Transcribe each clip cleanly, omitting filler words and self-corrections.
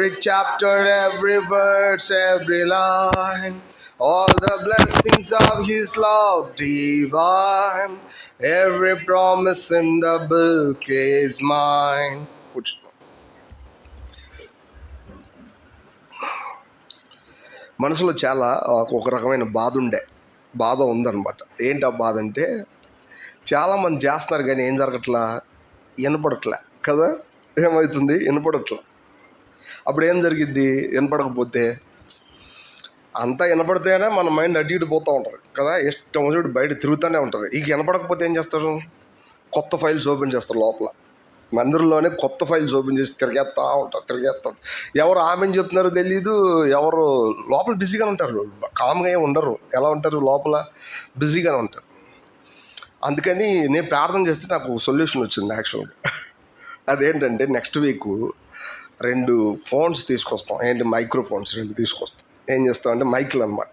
every chapter, every verse, every line, all the blessings of His love divine, every promise in the book is mine. మనసులో చాలా ఒక రకమైన బాధ ఉందన్నమాట. ఏంటి ఆ బాధ అంటే, చాలామంది చేస్తున్నారు కానీ ఏం జరగట్లా, వినపడట్లే కదా. ఏమవుతుంది? వినపడట్లా. అప్పుడు ఏం జరిగిద్ది? వినపడకపోతే అంతా వినపడితేనే మన మైండ్ అటు ఇటు పోతూ ఉంటుంది కదా. ఇష్టం వచ్చి బయట తిరుగుతూనే ఉంటుంది. ఇక వినపడకపోతే ఏం చేస్తారు? కొత్త ఫైల్స్ ఓపెన్ చేస్తారు. లోపల మందిరంలోనే కొత్త ఫైల్స్ ఓపెన్ చేసి తిరిగేస్తూ ఉంటారు. ఎవరు ఆమెను చెప్తున్నారో తెలీదు, ఎవరు లోపల బిజీగానే ఉంటారు. కామ్గా ఏమి ఉండరు. ఎలా ఉంటారు? లోపల బిజీగానే ఉంటారు. అందుకని నేను ప్రార్థన చేస్తే నాకు సొల్యూషన్ వచ్చింది యాక్చువల్గా. అదేంటంటే, నెక్స్ట్ వీక్ 2 ఫోన్స్ తీసుకొస్తాం. మైక్రోఫోన్స్ 2 తీసుకొస్తాం. ఏం చేస్తామంటే, మైక్లు అనమాట.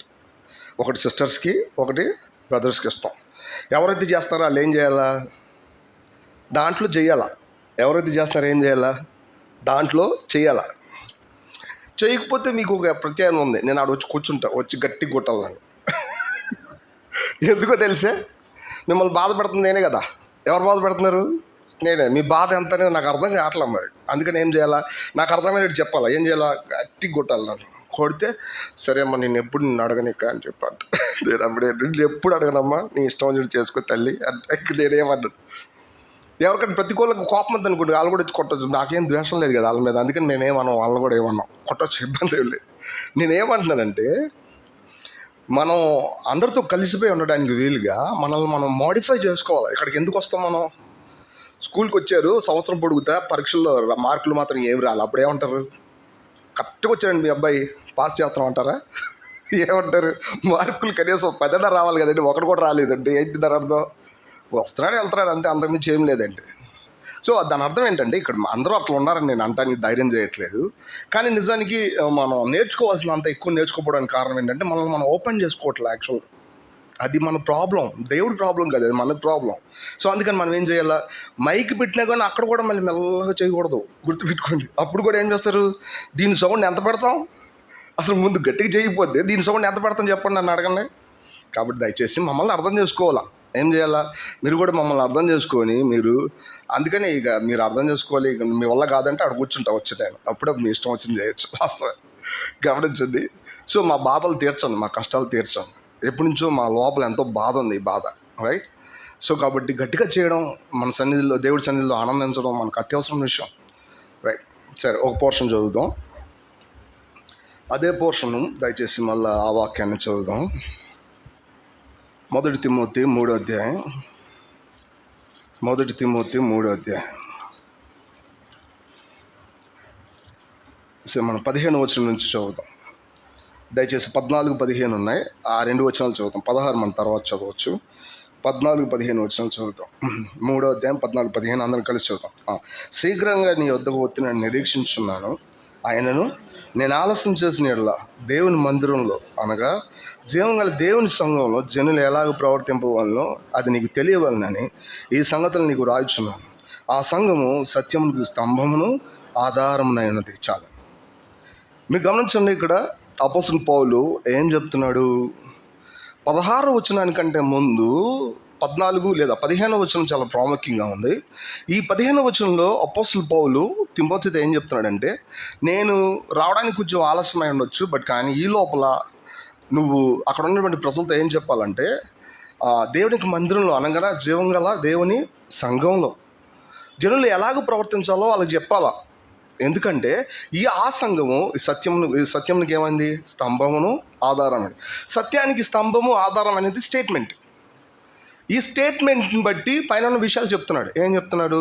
ఒకటి సిస్టర్స్కి, ఒకటి బ్రదర్స్కి ఇస్తాం. ఎవరైతే చేస్తారో వాళ్ళు ఏం చేయాలా? దాంట్లో చేయాలా. ఎవరైతే చేస్తున్నారో ఏం చేయాలా? దాంట్లో చేయాలా. చేయకపోతే మీకు ఒక ప్రత్యాయం ఉంది. నేను ఆడ వచ్చి కూర్చుంటా, వచ్చి గట్టి కొట్టాలి నన్ను. ఎందుకో తెలిసే, మిమ్మల్ని బాధపడుతుంది నేనే కదా. ఎవరు బాధపడుతున్నారు? నేనే. మీ బాధ ఎంత అనేది నాకు అర్థం కావట్లేదు మరి. అందుకని ఏం చేయాలా? నాకు అర్థమైనట్టు చెప్పాలా. ఏం చేయాలా? గట్టి కొట్టాలి నన్ను. కొడితే, సరే అమ్మా, నేను ఎప్పుడు నిన్ను అడగనిక అని చెప్పాను. నేను అప్పుడే, నేను ఎప్పుడు అడగనమ్మా, నీ ఇష్టం వచ్చి చేసుకో తల్లి అంటే నేనేమన్నాను. ఎవరికైనా ప్రతికూలకు కోపం అంత అనుకోండి, వాళ్ళు కూడా వచ్చి కొట్టచ్చు. నాకేం ద్వేషం లేదు కదా వాళ్ళ మీద. అందుకని మేమేమన్నాం, వాళ్ళని కూడా ఏమన్నాం, కొట్టచ్చు, ఇబ్బంది ఏం లేదు. నేనేమంటున్నానంటే, మనం అందరితో కలిసిపోయి ఉండడానికి వీలుగా మనల్ని మనం మోడిఫై చేసుకోవాలి. ఇక్కడికి ఎందుకు వస్తాం? మనం స్కూల్కి వచ్చారు, సంవత్సరం పొడుగుతా, పరీక్షల్లో మార్కులు మాత్రం ఏమి రాలి. అప్పుడు ఏమంటారు? కరెక్ట్గా వచ్చారండి మీ అబ్బాయి, పాస్ చేస్తాం అంటారా? ఏమంటారు? మార్కులు కనీసం 10 రావాలి కదండి, 1 కూడా రాలేదండి. ఏంటి దాని అర్థం? వస్తున్నాడు, వెళ్తున్నాడు అంతే, అంతకుమించి ఏం లేదండి. సో దాని అర్థం ఏంటంటే, ఇక్కడ అందరూ అట్లా ఉన్నారని నేను అంటానికి ధైర్యం చేయట్లేదు. కానీ నిజానికి మనం నేర్చుకోవాల్సినంత ఎక్కువ నేర్చుకోవడానికి కారణం ఏంటంటే, మనల్ని మనం ఓపెన్ చేసుకోవట్లే యాక్చువల్గా. అది మన ప్రాబ్లం, దేవుడి ప్రాబ్లం కాదు, అది మన ప్రాబ్లం. సో అందుకని మనం ఏం చేయాలా? మైక్ పెట్టినా కానీ అక్కడ కూడా మళ్ళీ మెల్లగా చేయకూడదు, గుర్తుపెట్టుకోండి. అప్పుడు కూడా ఏం చేస్తారు? దీని సౌండ్ ఎంత పెడతాం? అసలు ముందు గట్టిగా చేయకపోతే దీని సౌండ్ ఎంత పెడతాం చెప్పండి, నన్ను అడగండి. కాబట్టి దయచేసి మమ్మల్ని అర్థం చేసుకోవాలా. ఏం చేయాలా? మీరు కూడా మమ్మల్ని అర్థం చేసుకొని, మీరు అందుకని ఇక మీరు అర్థం చేసుకోవాలి. ఇక మీ వల్ల కాదంటే అక్కడ కూర్చుంటా వచ్చి నేను, అప్పుడే మీ ఇష్టం వచ్చింది చేయొచ్చు. వాస్తవం గమనించండి. సో మా బాధలు తీర్చండి, మా కష్టాలు తీర్చండి. ఎప్పటి నుంచో మా లోపల ఎంతో బాధ ఉంది, ఈ బాధ, రైట్? సో కాబట్టి గట్టిగా చేయడం, మన సన్నిధిలో, దేవుడి సన్నిధిలో ఆనందించడం మనకు అత్యవసరం విషయం, రైట్? సరే, ఒక పోర్షన్ చదువుదాం. అదే పోర్షను దయచేసి మళ్ళీ ఆ వాక్యాన్ని చదువుదాం. 1 తిమోతి 3వ అధ్యాయం. 1 తిమోతి 3వ అధ్యాయం. సో మనం 15వ వచనం నుంచి చదువుతాం. దయచేసి 14, 15 ఉన్నాయి. ఆ 2 వచనాలు చదువుతాం. 16 మన తర్వాత చదవచ్చు. 14, 15 వచనాలు చదువుతాం. 3వ అధ్యాయం 14, 15 అందరం కలిసి చదువుతాం. శీఘ్రంగా నీ వద్దకు వచ్చి నేను నిరీక్షించున్నాను. ఆయనను నేను ఆలస్యం చేసిన యెడల దేవుని మందిరంలో, అనగా జీవం గల దేవుని సంఘంలో జనులు ఎలాగ ప్రవర్తింపవలనో అది నీకు తెలియవలనని ఈ సంగతులు నీకు రాయుచున్నాను. ఆ సంఘము సత్యమునకు స్తంభమును ఆధారమునైనది. చాలు. మీరు గమనించండి, ఇక్కడ అపోస్తలుడు పౌలు ఏం చెప్తున్నాడు? 16వ వచనానికంటే ముందు 14 లేదా 15వ వచనం చాలా ప్రాముఖ్యంగా ఉంది. ఈ 15వ వచనంలో అపోస్తలుడు పౌలు తిమోతితో ఏం చెప్తున్నాడంటే, నేను రావడానికి కొంచెం ఆలస్యమై ఉండొచ్చు, బట్ కానీ ఈ లోపల నువ్వు అక్కడ ఉన్నటువంటి ప్రజలతో ఏం చెప్పాలంటే, దేవునికి మందిరంలో, అనగా జీవం గల దేవుని సంఘంలో జనులు ఎలాగ ప్రవర్తించాలో వాళ్ళకి చెప్పాలా. ఎందుకంటే ఆ సంఘము సత్యమునికి ఏమైంది? స్తంభమును ఆధారం. సత్యానికి స్తంభము ఆధారం అనేది స్టేట్మెంట్. ఈ స్టేట్మెంట్ని బట్టి పైన ఉన్న విషయాలు చెప్తున్నాడు. ఏం చెప్తున్నాడు?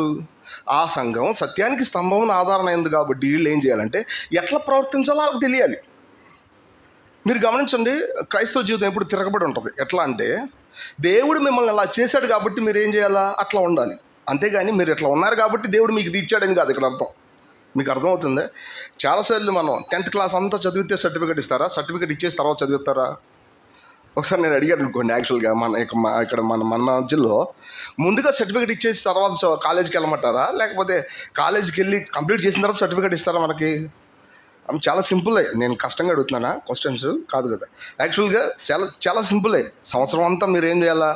ఆ సంఘం సత్యానికి స్తంభమును ఆధారం అయింది కాబట్టి వీళ్ళు ఏం చేయాలంటే ఎట్లా ప్రవర్తించాలో వాళ్ళకి తెలియాలి. మీరు గమనించండి, క్రైస్తవ జీవితం ఎప్పుడు తిరగబడి ఉంటుంది. ఎట్లా అంటే, దేవుడు మిమ్మల్ని అలా చేశాడు కాబట్టి మీరు ఏం చేయాలా? అట్లా ఉండాలి. అంతేగాని మీరు ఇట్లా ఉన్నారు కాబట్టి దేవుడు మీకు ఇది ఇచ్చాడని కాదు ఇక్కడ అర్థం. మీకు అర్థమవుతుంది? చాలాసార్లు మనం 10th క్లాస్ అంతా చదివితే సర్టిఫికేట్ ఇస్తారా? సర్టిఫికేట్ ఇచ్చేసి తర్వాత చదువుతారా? ఒకసారి నేను అడిగాను అనుకోండి, యాక్చువల్గా ఇక్కడ మన మధ్యలో ముందుగా సర్టిఫికేట్ ఇచ్చేసి తర్వాత కాలేజీకి వెళ్ళమంటారా, లేకపోతే కాలేజీకి వెళ్ళి కంప్లీట్ చేసిన తర్వాత సర్టిఫికేట్ ఇస్తారా మనకి? చాలా సింపులే. నేను కష్టంగా అడుగుతున్నానా క్వశ్చన్స్? కాదు కదా. యాక్చువల్గా చాలా చాలా సింపులే. సంవత్సరం అంతా మీరు ఏం చేయాలా?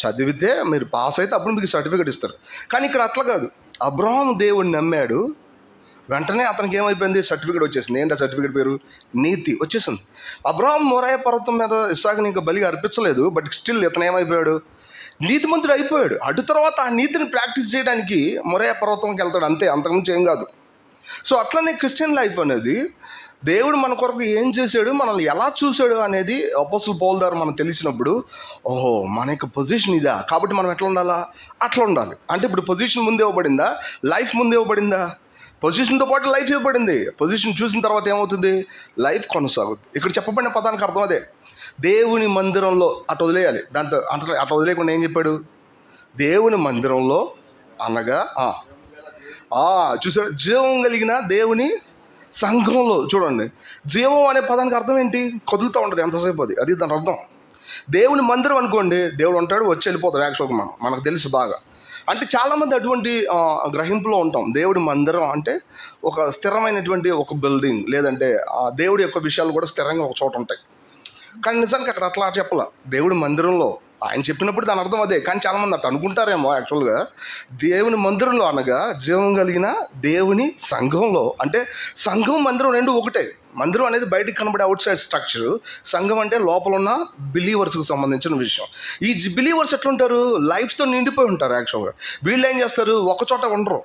చదివితే మీరు పాస్ అయితే అప్పుడు మీకు సర్టిఫికేట్ ఇస్తారు. కానీ ఇక్కడ అట్లా కాదు. అబ్రహాము దేవుడిని నమ్మాడు, వెంటనే అతనికి ఏమైపోయింది? సర్టిఫికేట్ వచ్చేసింది. ఏంటి ఆ సర్టిఫికేట్ పేరు? నీతి వచ్చేసింది. అబ్రహాం మోరియా పర్వతం మీద ఇస్సాకుని ఇంకా బలిగా అర్పించలేదు, బట్ స్టిల్ ఇతను ఏమైపోయాడు? నీతిమంతుడు అయిపోయాడు. అటు తర్వాత ఆ నీతిని ప్రాక్టీస్ చేయడానికి మోరియా పర్వతంకి వెళ్తాడు, అంతే, అంతకుమించి ఏం కాదు. సో అట్లనే క్రిస్టియన్ లైఫ్ అనేది దేవుడు మన కొరకు ఏం చేశాడు, మనల్ని ఎలా చూశాడు అనేది అపోస్తలుల పౌలు ద్వారా మనకు తెలిసినప్పుడు, ఓహో మన యొక్క పొజిషన్ ఇదా, కాబట్టి మనం ఎట్లా ఉండాలా? అట్లా ఉండాలి. అంటే ఇప్పుడు పొజిషన్ ముందు ఇవ్వబడిందా? లైఫ్ ముందు ఇవ్వబడిందా? పొజిషన్తో పాటు లైఫ్ ఇవ్వబడింది. పొజిషన్ చూసిన తర్వాత ఏమవుతుంది? లైఫ్ కొనసాగుతుంది. ఇక్కడ చెప్పబడిన పదానికి అర్థం అదే. దేవుని మందిరంలో అటు వదిలేయాలి. దాంతో అంటే అట్లా వదిలేకుండా ఏం చెప్పాడు? దేవుని మందిరంలో అనగా చూసాడు, జీవం కలిగిన దేవుని సంఘంలో. చూడండి, జీవం అనే పదానికి అర్థం ఏంటి? కదులుతూ ఉంటుంది ఎంతసేపు, అది దాని అర్థం. దేవుని మందిరం అనుకోండి, దేవుడు ఉంటాడు, వచ్చి వెళ్ళిపోతాడు. యాక్చువల్గా మనకు తెలుసు బాగా. అంటే చాలామంది అటువంటి గ్రహింపులో ఉంటాం. దేవుడి మందిరం అంటే ఒక స్థిరమైనటువంటి ఒక బిల్డింగ్, లేదంటే దేవుడి యొక్క విషయాలు కూడా స్థిరంగా ఒక చోట ఉంటాయి. కానీ నిజానికి అక్కడ అట్లా చెప్పాల. దేవుడి మందిరంలో ఆయన చెప్పినప్పుడు దాని అర్థం అదే. కానీ చాలామంది అట్లా అనుకుంటారేమో. యాక్చువల్గా దేవుని మందిరంలో అనగా జీవం కలిగిన దేవుని సంఘంలో. అంటే సంఘం మందిరం రెండు ఒకటే. మందిరం అనేది బయటికి కనబడే అవుట్ సైడ్ స్ట్రక్చరు, సంఘం అంటే లోపల ఉన్న బిలీవర్స్కి సంబంధించిన విషయం. ఈ బిలీవర్స్ ఎట్లుంటారు? లైఫ్తో నిండిపోయి ఉంటారు. యాక్చువల్గా వీళ్ళు ఏం చేస్తారు? ఒకచోట ఉండరు.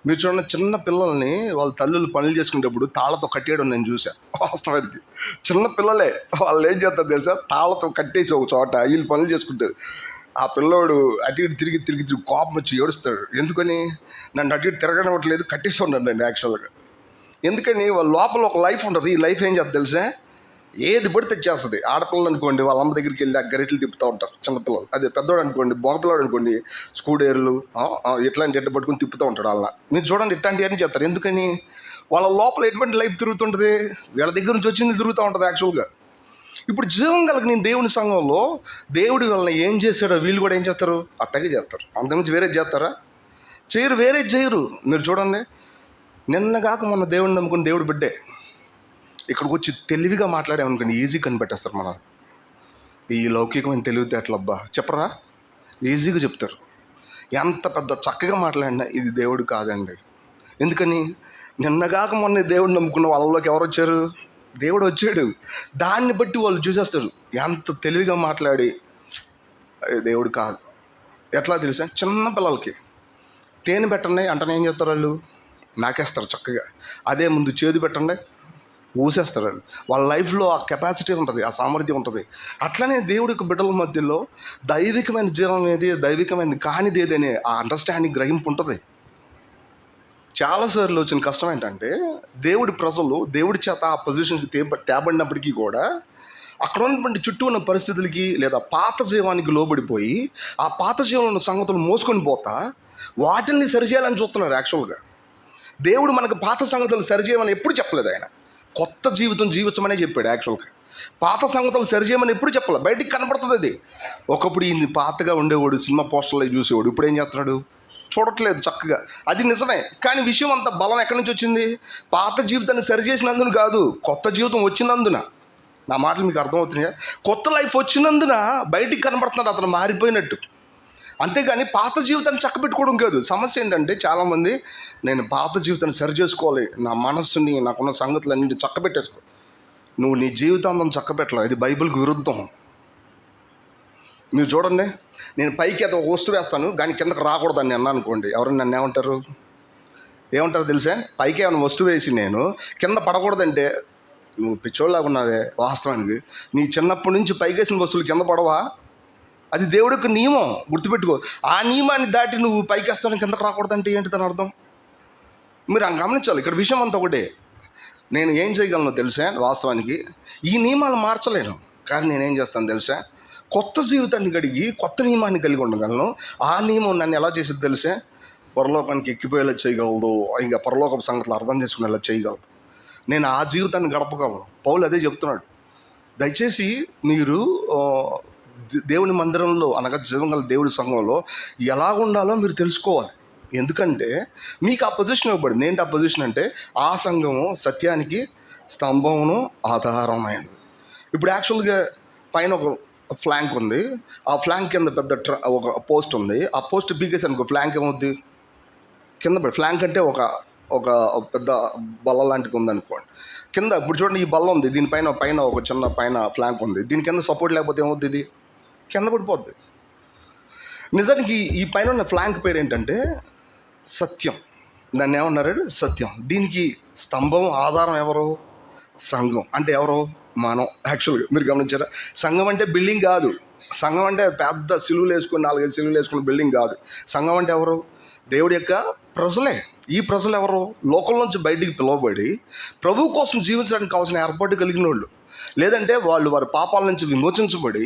మీరు చూడండి, చిన్న పిల్లల్ని వాళ్ళ తల్లులు పనులు చేసుకునేటప్పుడు తాళ్ళతో కట్టేయడం నేను చూశాను. వాస్తవానికి చిన్న పిల్లలే, వాళ్ళు ఏం చేస్తారు తెలుసా? తాళ్ళతో కట్టేసి ఒక చోట వీళ్ళు పనులు చేసుకుంటారు. ఆ పిల్లోడు అటు ఇటు తిరిగి కోపం వచ్చి ఏడుస్తాడు. ఎందుకని? నన్ను అటు ఇటు తిరగనివ్వట్లేదు, కట్టేసి ఉన్నాను నేను. యాక్చువల్గా ఎందుకని? వాళ్ళ లోపల ఒక లైఫ్ ఉంటుంది. ఈ లైఫ్ ఏం చేస్తుంది తెలుసా? ఏది పడితే తెచ్చేస్తుంది. ఆడపిల్లలు అనుకోండి, వాళ్ళ అమ్మ దగ్గరికి వెళ్ళి ఆ గరిటలు తిప్పుతూ ఉంటారు చిన్నపిల్లలు. అదే పెద్దోడు అనుకోండి, మగపిల్లడు అనుకోండి, స్కూడేర్లు ఇట్లాంటి ఎట్ట పట్టుకుని తిప్పుతూ ఉంటాడు వాళ్ళ. మీరు చూడండి, ఇట్లాంటివన్నీ చేస్తారు. ఎందుకని? వాళ్ళ లోపల ఎటువంటి లైఫ్ తిరుగుతుంటుంది? వీళ్ళ దగ్గర నుంచి వచ్చింది తిరుగుతూ ఉంటుంది. యాక్చువల్గా ఇప్పుడు జీవం కలిగిన దేవుని సంఘంలో దేవుడు వీళ్ళని ఏం చేశాడో వీళ్ళు కూడా ఏం చేస్తారు? అట్టగే చేస్తారు. అంతకుమించి వేరే చేస్తారా? చేయరు, వేరే చేయరు. మీరు చూడండి, నిన్నగాక మొన్న దేవుడిని నమ్ముకుని దేవుడు బిడ్డే ఇక్కడికి వచ్చి తెలివిగా మాట్లాడామనుకోండి, ఈజీ కనిపెట్టేస్తారు మన ఈ లౌకికమైన తెలివితేటలబ్బా. చెప్పరా? ఈజీగా చెప్తారు. ఎంత పెద్ద చక్కగా మాట్లాడినా ఇది దేవుడు కాదండి. ఎందుకని? నిన్నగాక మొన్న దేవుడు నమ్ముకున్న వాళ్ళలోకి ఎవరు వచ్చారు? దేవుడు వచ్చాడు. దాన్ని బట్టి వాళ్ళు చూసేస్తారు ఎంత తెలివిగా మాట్లాడి దేవుడు కాదు. ఎట్లా తెలుసా? చిన్న పిల్లలకి తేనె పెట్టండి అంటనే ఏం చేస్తారు? వాళ్ళు నాకేస్తారు చక్కగా. అదే ముందు చేదు పెట్టండి ఊసేస్తారు. వాళ్ళ లైఫ్లో ఆ కెపాసిటీ ఉంటుంది, ఆ సామర్థ్యం ఉంటుంది. అట్లనే దేవుడి యొక్క బిడ్డల మధ్యలో దైవికమైన జీవం ఏది, దైవికమైనది కానిది ఏది అనే ఆ అండర్స్టాండింగ్, గ్రహింపు ఉంటుంది. చాలాసార్లు వచ్చిన కష్టం ఏంటంటే, దేవుడి ప్రజలు దేవుడి చేత ఆ పొజిషన్కి తేబడినప్పటికీ కూడా అక్కడ ఉన్నటువంటి చుట్టూ ఉన్న పరిస్థితులకి లేదా పాత జీవానికి లోబడిపోయి ఆ పాత జీవంలో ఉన్న సంగతులు మోసుకొని పోతా వాటిని సరిచేయాలని చూస్తున్నారు. యాక్చువల్గా దేవుడు మనకు పాత సంగతులు సరిచేయమని ఎప్పుడు చెప్పలేదు. ఆయన కొత్త జీవితం జీవించమనే చెప్పాడు. యాక్చువల్గా పాత సంగతులు సరిచేయమని ఎప్పుడు చెప్పాలి. బయటికి కనపడుతుంది అది. ఒకప్పుడు ఈ పాతగా ఉండేవాడు, సినిమా పోస్టర్లో చూసేవాడు, ఇప్పుడు ఏం చేస్తున్నాడు? చూడట్లేదు చక్కగా. అది నిజమే. కానీ విషయం అంత బలం ఎక్కడి నుంచి వచ్చింది? పాత జీవితాన్ని సరిచేసినందున కాదు, కొత్త జీవితం వచ్చినందున. నా మాటలు మీకు అర్థమవుతున్నాయా? కొత్త లైఫ్ వచ్చినందున బయటికి కనపడుతున్నాడు అతను మారిపోయినట్టు. అంతేగాని పాత జీవితాన్ని చక్కబెట్టుకోవడం కాదు. సమస్య ఏంటంటే, చాలామంది నేను పాత జీవితాన్ని సరి చేసుకోవాలి, నా మనస్సుని, నాకున్న సంగతులన్నింటి చక్కబెట్టేసుకో. నువ్వు నీ జీవితాంతం చక్కబెట్టలేవు. ఇది బైబిల్కి విరుద్ధం. మీరు చూడండి, నేను పైకి ఏదో వస్తువు వేస్తాను కానీ కిందకు రాకూడదని అన్నా అనుకోండి, ఎవరైనా నన్ను ఏమంటారు తెలుసా? పైకి ఏమైనా వస్తువు వేసి నేను కింద పడకూడదంటే నువ్వు పిచ్చోళ్ళలాగా ఉన్నావే. వాస్తవానికి నీ చిన్నప్పటి నుంచి పైకేసిన వస్తువులు కింద పడవా? అది దేవుడి యొక్క నియమం, గుర్తుపెట్టుకో. ఆ నియమాన్ని దాటి నువ్వు పైకి వేస్తాను కిందకు రాకూడదంటే ఏంటి దాని అర్థం? మీరు గమనించాలి. ఇక్కడ విషయం అంతా ఒకటే. నేను ఏం చేయగలను తెలుసా? వాస్తవానికి ఈ నియమాలు మార్చలేను, కానీ నేనేం చేస్తాను తెలుసా? కొత్త జీవితాన్ని కడిగి కొత్త నియమాన్ని కలిగి ఉండగలను. ఆ నియమం నన్ను ఎలా చేసేది తెలుసా? పరలోకానికి ఎక్కిపోయేలా చేయగలదు, ఇంకా పరలోకపు సంగతులు అర్థం చేసుకునేలా చేయగలదు. నేను ఆ జీవితాన్ని గడపగలను. పౌలు అదే చెప్తున్నాడు. దయచేసి మీరు దేవుని మందిరంలో అనగా జీవం గల దేవుడి సంఘంలో ఎలా ఉండాలో మీరు తెలుసుకోవాలి. ఎందుకంటే మీకు ఆ పొజిషన్ ఇవ్వబడింది. ఏంటి ఆ పొజిషన్ అంటే, ఆ సంఘము సత్యానికి స్తంభమును ఆధారమైనది. ఇప్పుడు యాక్చువల్గా పైన ఒక ఫ్లాంక్ ఉంది, ఆ ఫ్లాంక్ కింద పెద్ద ఒక పోస్ట్ ఉంది. ఆ పోస్ట్ పీకేసి అనుకో ఫ్లాంక్ ఏమవుద్ది, కింద పడి. ఫ్లాంక్ అంటే ఒక ఒక పెద్ద బల్ల లాంటిది ఉందనుకోండి కింద. ఇప్పుడు చూడండి, ఈ బల్ల ఉంది, దీనిపైన పైన ఒక చిన్న పైన ఫ్లాంక్ ఉంది, దీని కింద సపోర్ట్ లేకపోతే ఏమవుద్ది, ఇది కింద పడిపోద్ది. నిజానికి ఈ పైన ఉన్న ఫ్లాంక్ పేరు ఏంటంటే సత్యం. దాన్ని ఏమన్నారు, సత్యం. దీనికి స్తంభం ఆధారం ఎవరు, సంఘం. అంటే ఎవరు, మనం. యాక్చువల్గా మీరు గమనించారా, సంఘం అంటే బిల్డింగ్ కాదు. సంఘం అంటే పెద్ద సిలువలు వేసుకుని 4-5 సిలువలు వేసుకుని బిల్డింగ్ కాదు. సంఘం అంటే ఎవరు, దేవుడి యొక్క ప్రజలే. ఈ ప్రజలు ఎవరు, లోకం నుంచి బయటికి పిలువబడి ప్రభు కోసం జీవించడానికి కావాల్సిన ఏర్పాటు కలిగిన వాళ్ళు, లేదంటే వాళ్ళు వారి పాపాల నుంచి విమోచించబడి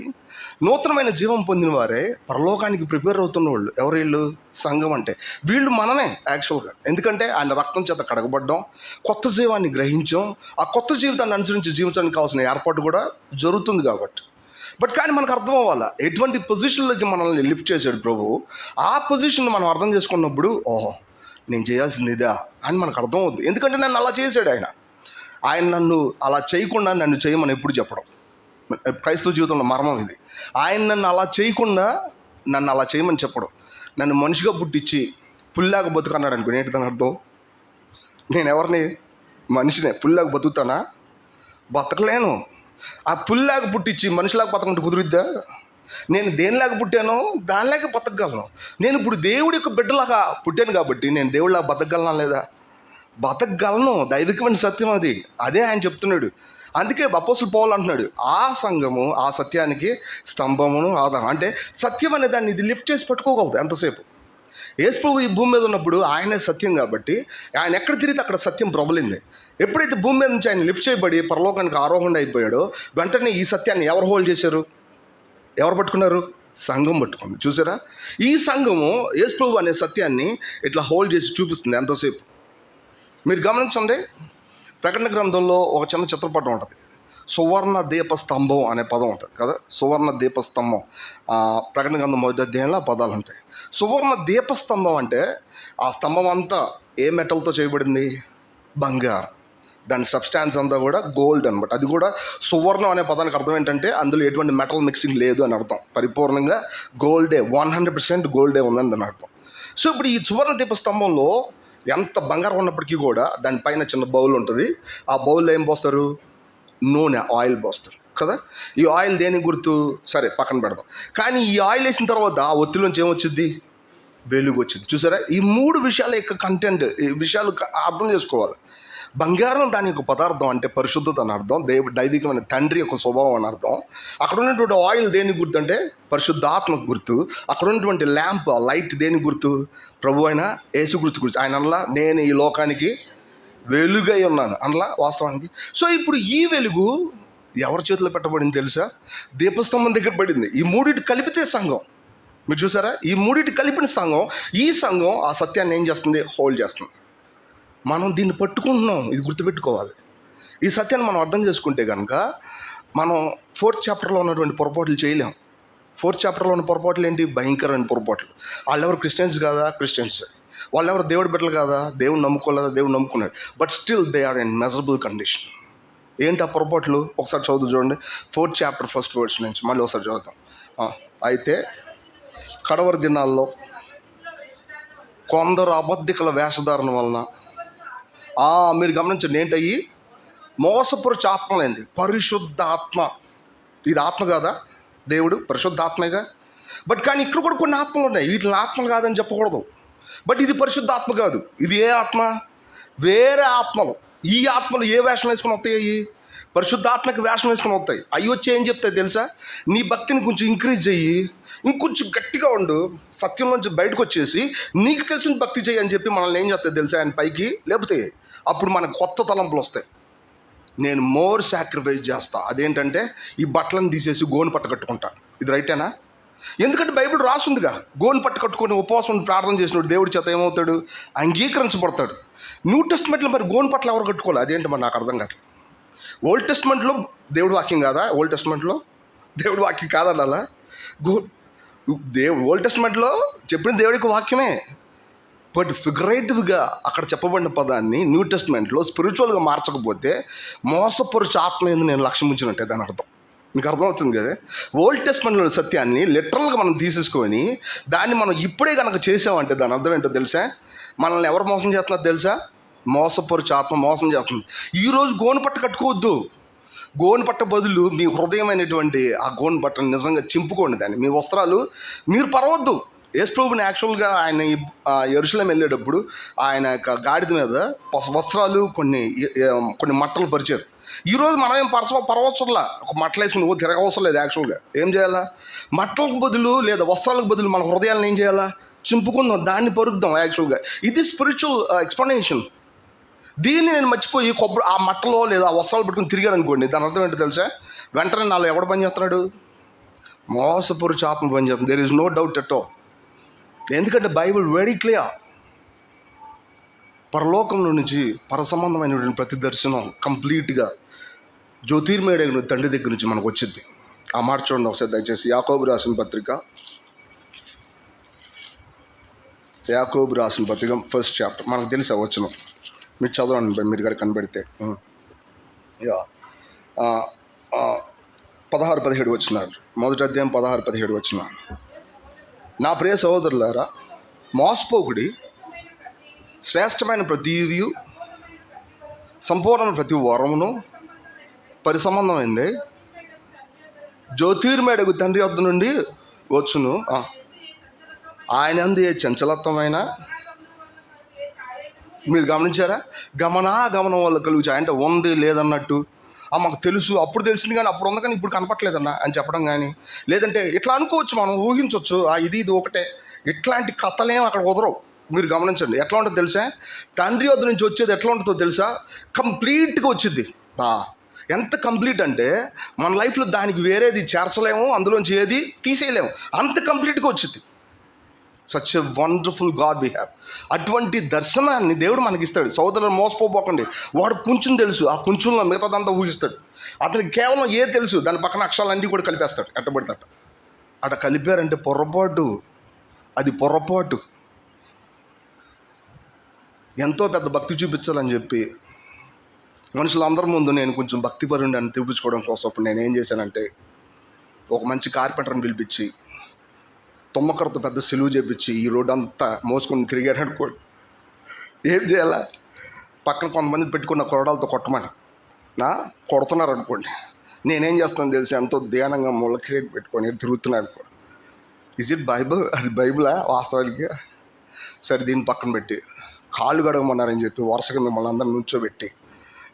నూతనమైన జీవం పొందిన వారే పరలోకానికి ప్రిపేర్ అవుతున్న వాళ్ళు. ఎవరు వీళ్ళు, సంఘం అంటే. వీళ్ళు మనమే యాక్చువల్గా. ఎందుకంటే ఆయన రక్తం చేత కడగబడ్డాం, కొత్త జీవాన్ని గ్రహించాం, ఆ కొత్త జీవితాన్ని అనుసరించి జీవించడానికి కావాల్సిన ఏర్పాటు కూడా జరుగుతుంది కాబట్టి. బట్ కానీ మనకు అర్థం అవ్వాలా, ఎటువంటి పొజిషన్లోకి మనల్ని లిఫ్ట్ చేశాడు ప్రభు. ఆ పొజిషన్ మనం అర్థం చేసుకున్నప్పుడు, ఓహో నేను చేయాల్సింది ఇదా అని మనకు అర్థం అవుద్ది. ఎందుకంటే నన్ను అలా చేశాడు ఆయన. ఆయన నన్ను అలా చేయకుండా నన్ను చేయమని ఎప్పుడు చెప్పడం క్రైస్తవ జీవితంలో మర్మం ఇది. ఆయన నన్ను అలా చేయకుండా నన్ను అలా చేయమని చెప్పడం. నన్ను మనిషిగా పుట్టించి పుల్లాగా బతుకన్నాడు అనుకో, ఏంటి దాని అర్థం, నేను ఎవరిని, మనిషినే. పుల్లాగా బతుకుతానా, బతకలేను. ఆ పుల్లాగా పుట్టించి మనిషిలాగా బతకంటే కుదురుద్దా? నేను దేనిలాగా పుట్టానో దానిలాగా బతకగలను. నేను ఇప్పుడు దేవుడి యొక్క బిడ్డలాగా పుట్టాను కాబట్టి నేను దేవుడిలాగా బతకగలనా లేదా, బతకగలను. దైవికమైన సత్యం అది. అదే ఆయన చెప్తున్నాడు. అందుకే అపోస్తలుడు పౌలు అంటున్నాడు, ఆ సంఘము ఆ సత్యానికి స్తంభమును ఆధారం. అంటే సత్యం అనే దాన్ని ఇది లిఫ్ట్ చేసి పట్టుకోగలదు ఎంతసేపు. యేసు ప్రభు ఈ భూమి మీద ఉన్నప్పుడు ఆయనే సత్యం కాబట్టి ఆయన ఎక్కడ తిరిగితే అక్కడ సత్యం ప్రబలింది. ఎప్పుడైతే భూమి మీద నుంచి ఆయన లిఫ్ట్ చేయబడి పరలోకానికి ఆరోహణ అయిపోయాడో వెంటనే ఈ సత్యాన్ని ఎవరు హోల్డ్ చేశారు, ఎవరు పట్టుకున్నారు, సంఘం పట్టుకుంది. చూసారా, ఈ సంఘము యేసు ప్రభు అనే సత్యాన్ని ఇట్లా హోల్డ్ చేసి చూపిస్తుంది ఎంతసేపు. మీరు గమనించండి, ప్రకటన గ్రంథంలో ఒక చిన్న చిత్రపటం ఉంటుంది, సువర్ణ దీపస్తంభం అనే పదం ఉంటుంది కదా. సువర్ణ దీపస్తంభం ప్రకటన గ్రంథం 1వ అధ్యాయంలో ఆ పదాలు ఉంటాయి. సువర్ణ దీపస్తంభం అంటే ఆ స్తంభం అంతా ఏ మెటల్తో చేయబడింది, బంగారం. దాని సబ్స్టాన్స్ అంతా కూడా గోల్డ్ అనమాట. అది కూడా సువర్ణం అనే పదానికి అర్థం ఏంటంటే అందులో ఎటువంటి మెటల్ మిక్సింగ్ లేదు అని అర్థం. పరిపూర్ణంగా గోల్డే, 100% గోల్డే ఉందని దాని అర్థం. సో ఇప్పుడు ఈ సువర్ణ దీపస్తంభంలో ఎంత బంగారం ఉన్నప్పటికీ కూడా దానిపైన చిన్న బౌల్ ఉంటుంది. ఆ బౌల్లో ఏం పోస్తారు, నూనె, ఆయిల్ పోస్తారు కదా. ఈ ఆయిల్ దేనికి గుర్తు, సరే పక్కన పెడదాం. కానీ ఈ ఆయిల్ వేసిన తర్వాత ఆ ఒత్తిలోంచి ఏమొచ్చింది, వెలుగు వచ్చింది. చూసారా, ఈ 3 విషయాల యొక్క కంటెంట్, ఈ విషయాలు అర్థం చేసుకోవాలి. బంగారం దాని యొక్క పదార్థం అంటే పరిశుద్ధత అని అర్థం, దైవికమైన తండ్రి యొక్క స్వభావం అని అర్థం. అక్కడ ఉన్నటువంటి ఆయిల్ దేనికి గుర్తు అంటే పరిశుద్ధాత్మకు గుర్తు. అక్కడ ఉన్నటువంటి ల్యాంప్, లైట్ దేనికి గుర్తు, ప్రభు అయిన యేసు గుర్తు. ఆయన అనలా నేను ఈ లోకానికి వెలుగై ఉన్నాను అనలా వాస్తవానికి. సో ఇప్పుడు ఈ వెలుగు ఎవరి చేతిలో పెట్టబడింది తెలుసా, దీపస్తంభం దగ్గర పడింది. ఈ 3 కలిపితే సంఘం. మీరు చూసారా, ఈ 3 కలిపిన సంఘం, ఈ సంఘం ఆ సత్యాన్ని ఏం చేస్తుంది, హోల్డ్ చేస్తుంది. మనం దీన్ని పట్టుకుంటున్నాం, ఇది గుర్తుపెట్టుకోవాలి. ఈ సత్యాన్ని మనం అర్థం చేసుకుంటే కనుక మనం 4th చాప్టర్లో ఉన్నటువంటి పొరపాట్లు చేయలేం. 4th చాప్టర్లో ఉన్న పొరపాట్లు ఏంటి, భయంకరమైన పొరపాట్లు. వాళ్ళెవరు క్రిస్టియన్స్ కాదా, క్రిస్టియన్స్. వాళ్ళెవరు దేవుడి బిడ్డలు కాదా, దేవుని నమ్ముకోలేదా, దేవుని నమ్ముకున్నారు. But still they are in miserable condition. ఏంటి ఆ పొరపాట్లు, ఒకసారి చదువు చూడండి. 4th చాప్టర్ 1st వర్స్ నుంచి మళ్ళీ ఒకసారి చదువుతాం. అయితే కడవరి దినాల్లో కొందరు అబద్ధికుల వేషధారణ వలన, మీరు గమనించండి, ఏంటయ్యి, మోసపురచు ఆత్మలేంది, పరిశుద్ధ ఆత్మ. ఇది ఆత్మ కాదా, దేవుడు పరిశుద్ధాత్మగా. బట్ కానీ ఇక్కడ కూడా కొన్ని ఆత్మలు ఉన్నాయి, వీటిని ఆత్మలు కాదని చెప్పకూడదు. బట్ ఇది పరిశుద్ధాత్మ కాదు. ఇది ఏ ఆత్మ, వేరే ఆత్మలు. ఈ ఆత్మలు ఏ వేషం వేసుకొని వస్తాయి, అయ్యి పరిశుద్ధాత్మకి వేషం వేసుకొని వస్తాయి. అవి వచ్చి ఏం చెప్తాయి తెలుసా, నీ భక్తిని కొంచెం ఇంక్రీజ్ చెయ్యి, ఇంకొంచెం గట్టిగా ఉండు, సత్యం నుంచి బయటకు వచ్చేసి నీకు తెలిసిన భక్తి చేయి అని చెప్పి మనల్ని ఏం చేస్తాయి తెలుసా, ఆయన పైకి లేకపోతే అప్పుడు మనకు కొత్త తలంపులు వస్తాయి. నేను మోర్ సాక్రిఫైస్ చేస్తా. అదేంటంటే ఈ బట్టలను తీసేసి గోను పట్ట కట్టుకుంటా. ఇది రైటేనా? ఎందుకంటే బైబిల్ రాసుందిగా, గోను పట్టు కట్టుకొని ఉపవాసం ప్రార్థన చేసినప్పుడు దేవుడి చేత ఏమవుతాడు, అంగీకరించబడతాడు. న్యూ టెస్ట్మెంట్లో మరి గోను పట్ల ఎవరు కట్టుకోవాలి, అదేంటి మరి నాకు అర్థం కాదు. ఓల్డ్ టెస్ట్మెంట్లో దేవుడి వాక్యం కాదా, ఓల్డ్ టెస్ట్మెంట్లో దేవుడి వాక్యం కాదండి అలా. ఓల్డ్ టెస్ట్మెంట్లో చెప్పిన దేవుడికి వాక్యమే. బట్ ఫిగరేటివ్గా అక్కడ చెప్పబడిన పదాన్ని న్యూ టెస్ట్మెంట్లో స్పిరిచువల్గా మార్చకపోతే మోసపరుచు ఆత్మ ఏంది నేను లక్ష్యం ఉంచినట్టే దాని అర్థం. మీకు అర్థమవుతుంది కదా. ఓల్డ్ టెస్ట్మెంట్లో సత్యాన్ని లిటరల్గా మనం తీసేసుకొని దాన్ని మనం ఇప్పుడే కనుక చేసామంటే దాని అర్థం ఏంటో తెలుసా? మనల్ని ఎవరు మోసం చేస్తున్నారు తెలుసా? మోసపరుచు ఆత్మ మోసం చేస్తుంది. ఈరోజు గోను పట్ట కట్టుకోవద్దు. గోను పట్ట బదులు మీ హృదయమైనటువంటి ఆ గోను పట్టను నిజంగా చింపుకోండి. దాన్ని మీ వస్త్రాలు మీరు పరవద్దు. యేసు ప్రభువుని యాక్చువల్గా ఆయన యెరూషలేము వెళ్ళేటప్పుడు ఆయన యొక్క గాడిద మీద వస్త్రాలు కొన్ని మట్టలు పరిచారు. ఈరోజు మనం ఏం పరవసరంలా ఒక మట్టలు వేసుకుని తిరగవసరం లేదు. యాక్చువల్గా ఏం చేయాలా? మట్టలకు బదులు లేదా వస్త్రాలకు బదులు మన హృదయాలను ఏం చేయాలా? చింపుకుందాం, దాన్ని పరుద్దాం. యాక్చువల్గా ఇది స్పిరిచువల్ ఎక్స్ప్లెనేషన్. దీన్ని నేను మర్చిపోయి ఆ మట్టలో లేదా ఆ వస్త్రాలు పెట్టుకుని తిరిగాను అనుకోండి, దాని అర్థం ఏంటో తెలుసా? వెంటనే నాలో ఎవడు పని చేస్తున్నాడు? మోసపరుచు ఆత్మ పని చేస్తుంది. There is no doubt at all. ఎందుకంటే బైబిల్ వెరీ క్లియర్. పరలోకంలో నుంచి పరసంబంధమైనటువంటి ప్రతి దర్శనం కంప్లీట్గా జ్యోతిర్మయుడైన తండ్రి దగ్గర నుంచి మనకు వచ్చింది. ఆ మాట చూడండి ఒకసారి దయచేసి. యాకోబు రాసిన పత్రిక 1st చాప్టర్. మనకు తెలిసి వచనం మీరు చదవండి, మీరు గారు కనబడితే 16-17 వచనాలు. 1వ అధ్యాయం 16-17 వచనాలు. నా ప్రియ సహోదరులారా, మోసపోకుడి. శ్రేష్టమైన ప్రతి ఈవియు సంపూర్ణమైన ప్రతి వరమును పరిసంబంధమైంది జ్యోతిర్మయుడగు తండ్రి వద్ద నుండి వచ్చును. ఆయన అందు ఏ చంచలత్వమైన మీరు గమనించారా? గమనం వల్ల కలుగుతాయి అంటే ఉంది లేదన్నట్టు. మాకు తెలుసు, అప్పుడు తెలిసింది కానీ అప్పుడు ఉంది కానీ ఇప్పుడు కనపట్లేదన్నా అని చెప్పడం కానీ, లేదంటే ఇట్లా అనుకోవచ్చు, మనం ఊహించవచ్చు ఇది ఒకటే. ఇట్లాంటి కథలేం అక్కడ కుదరవు. మీరు గమనించండి. ఎట్లా ఉంటుందో తెలుసా? తండ్రి వద్ద నుంచి వచ్చేది ఎట్లా ఉంటుందో తెలుసా? కంప్లీట్గా వచ్చింది. ఎంత కంప్లీట్ అంటే మన లైఫ్లో దానికి వేరేది చేర్చలేము, అందులోంచి ఏది తీసేయలేము, అంత కంప్లీట్గా వచ్చింది. Such a wonderful God we have. అటువంటి దర్శనాన్ని దేవుడు మనకి ఇస్తాడు. సోదరులు మోసపోకండి. వాడు కొంచెం తెలుసు, ఆ కొంచెంలో మిగతాదంతా ఊహిస్తాడు. అతనికి కేవలం తెలుసు, దాని పక్కన అక్షరాలన్నీ కూడా కలిపేస్తాడు. ఎట్టబడితే అట కలిపారంటే పొరపాటు. అది పొరపాటు. ఎంతో పెద్ద భక్తి చూపించాలని చెప్పి మనుషులందరి ముందు నేను కొంచెం భక్తిపరుండి అని చూపించుకోవడం కోసం అప్పుడు నేను ఏం చేశానంటే, ఒక మంచి కార్పెంటర్ని పిలిపించి తుమ్మకరతో పెద్ద సెలువు చేపించి ఈ రోడ్డు అంతా మోసుకొని తిరిగారు అనుకోండి. ఏం చేయాలా? పక్కన కొంతమంది పెట్టుకున్న కొరడాలతో కొట్టమని కొడుతున్నారు అనుకోండి. నేనేం చేస్తాను తెలిసి ఎంతో ధ్యానంగా ముళ్ళ క్రియేట్ పెట్టుకొని తిరుగుతున్నాను అనుకోండి. Is it Bible? అది బైబులా వాస్తవానికి? సరే, దీన్ని పక్కన పెట్టి కాళ్ళు గడగమన్నారని చెప్పి వరుసగా మిమ్మల్ని అందరిని నుంచోబెట్టి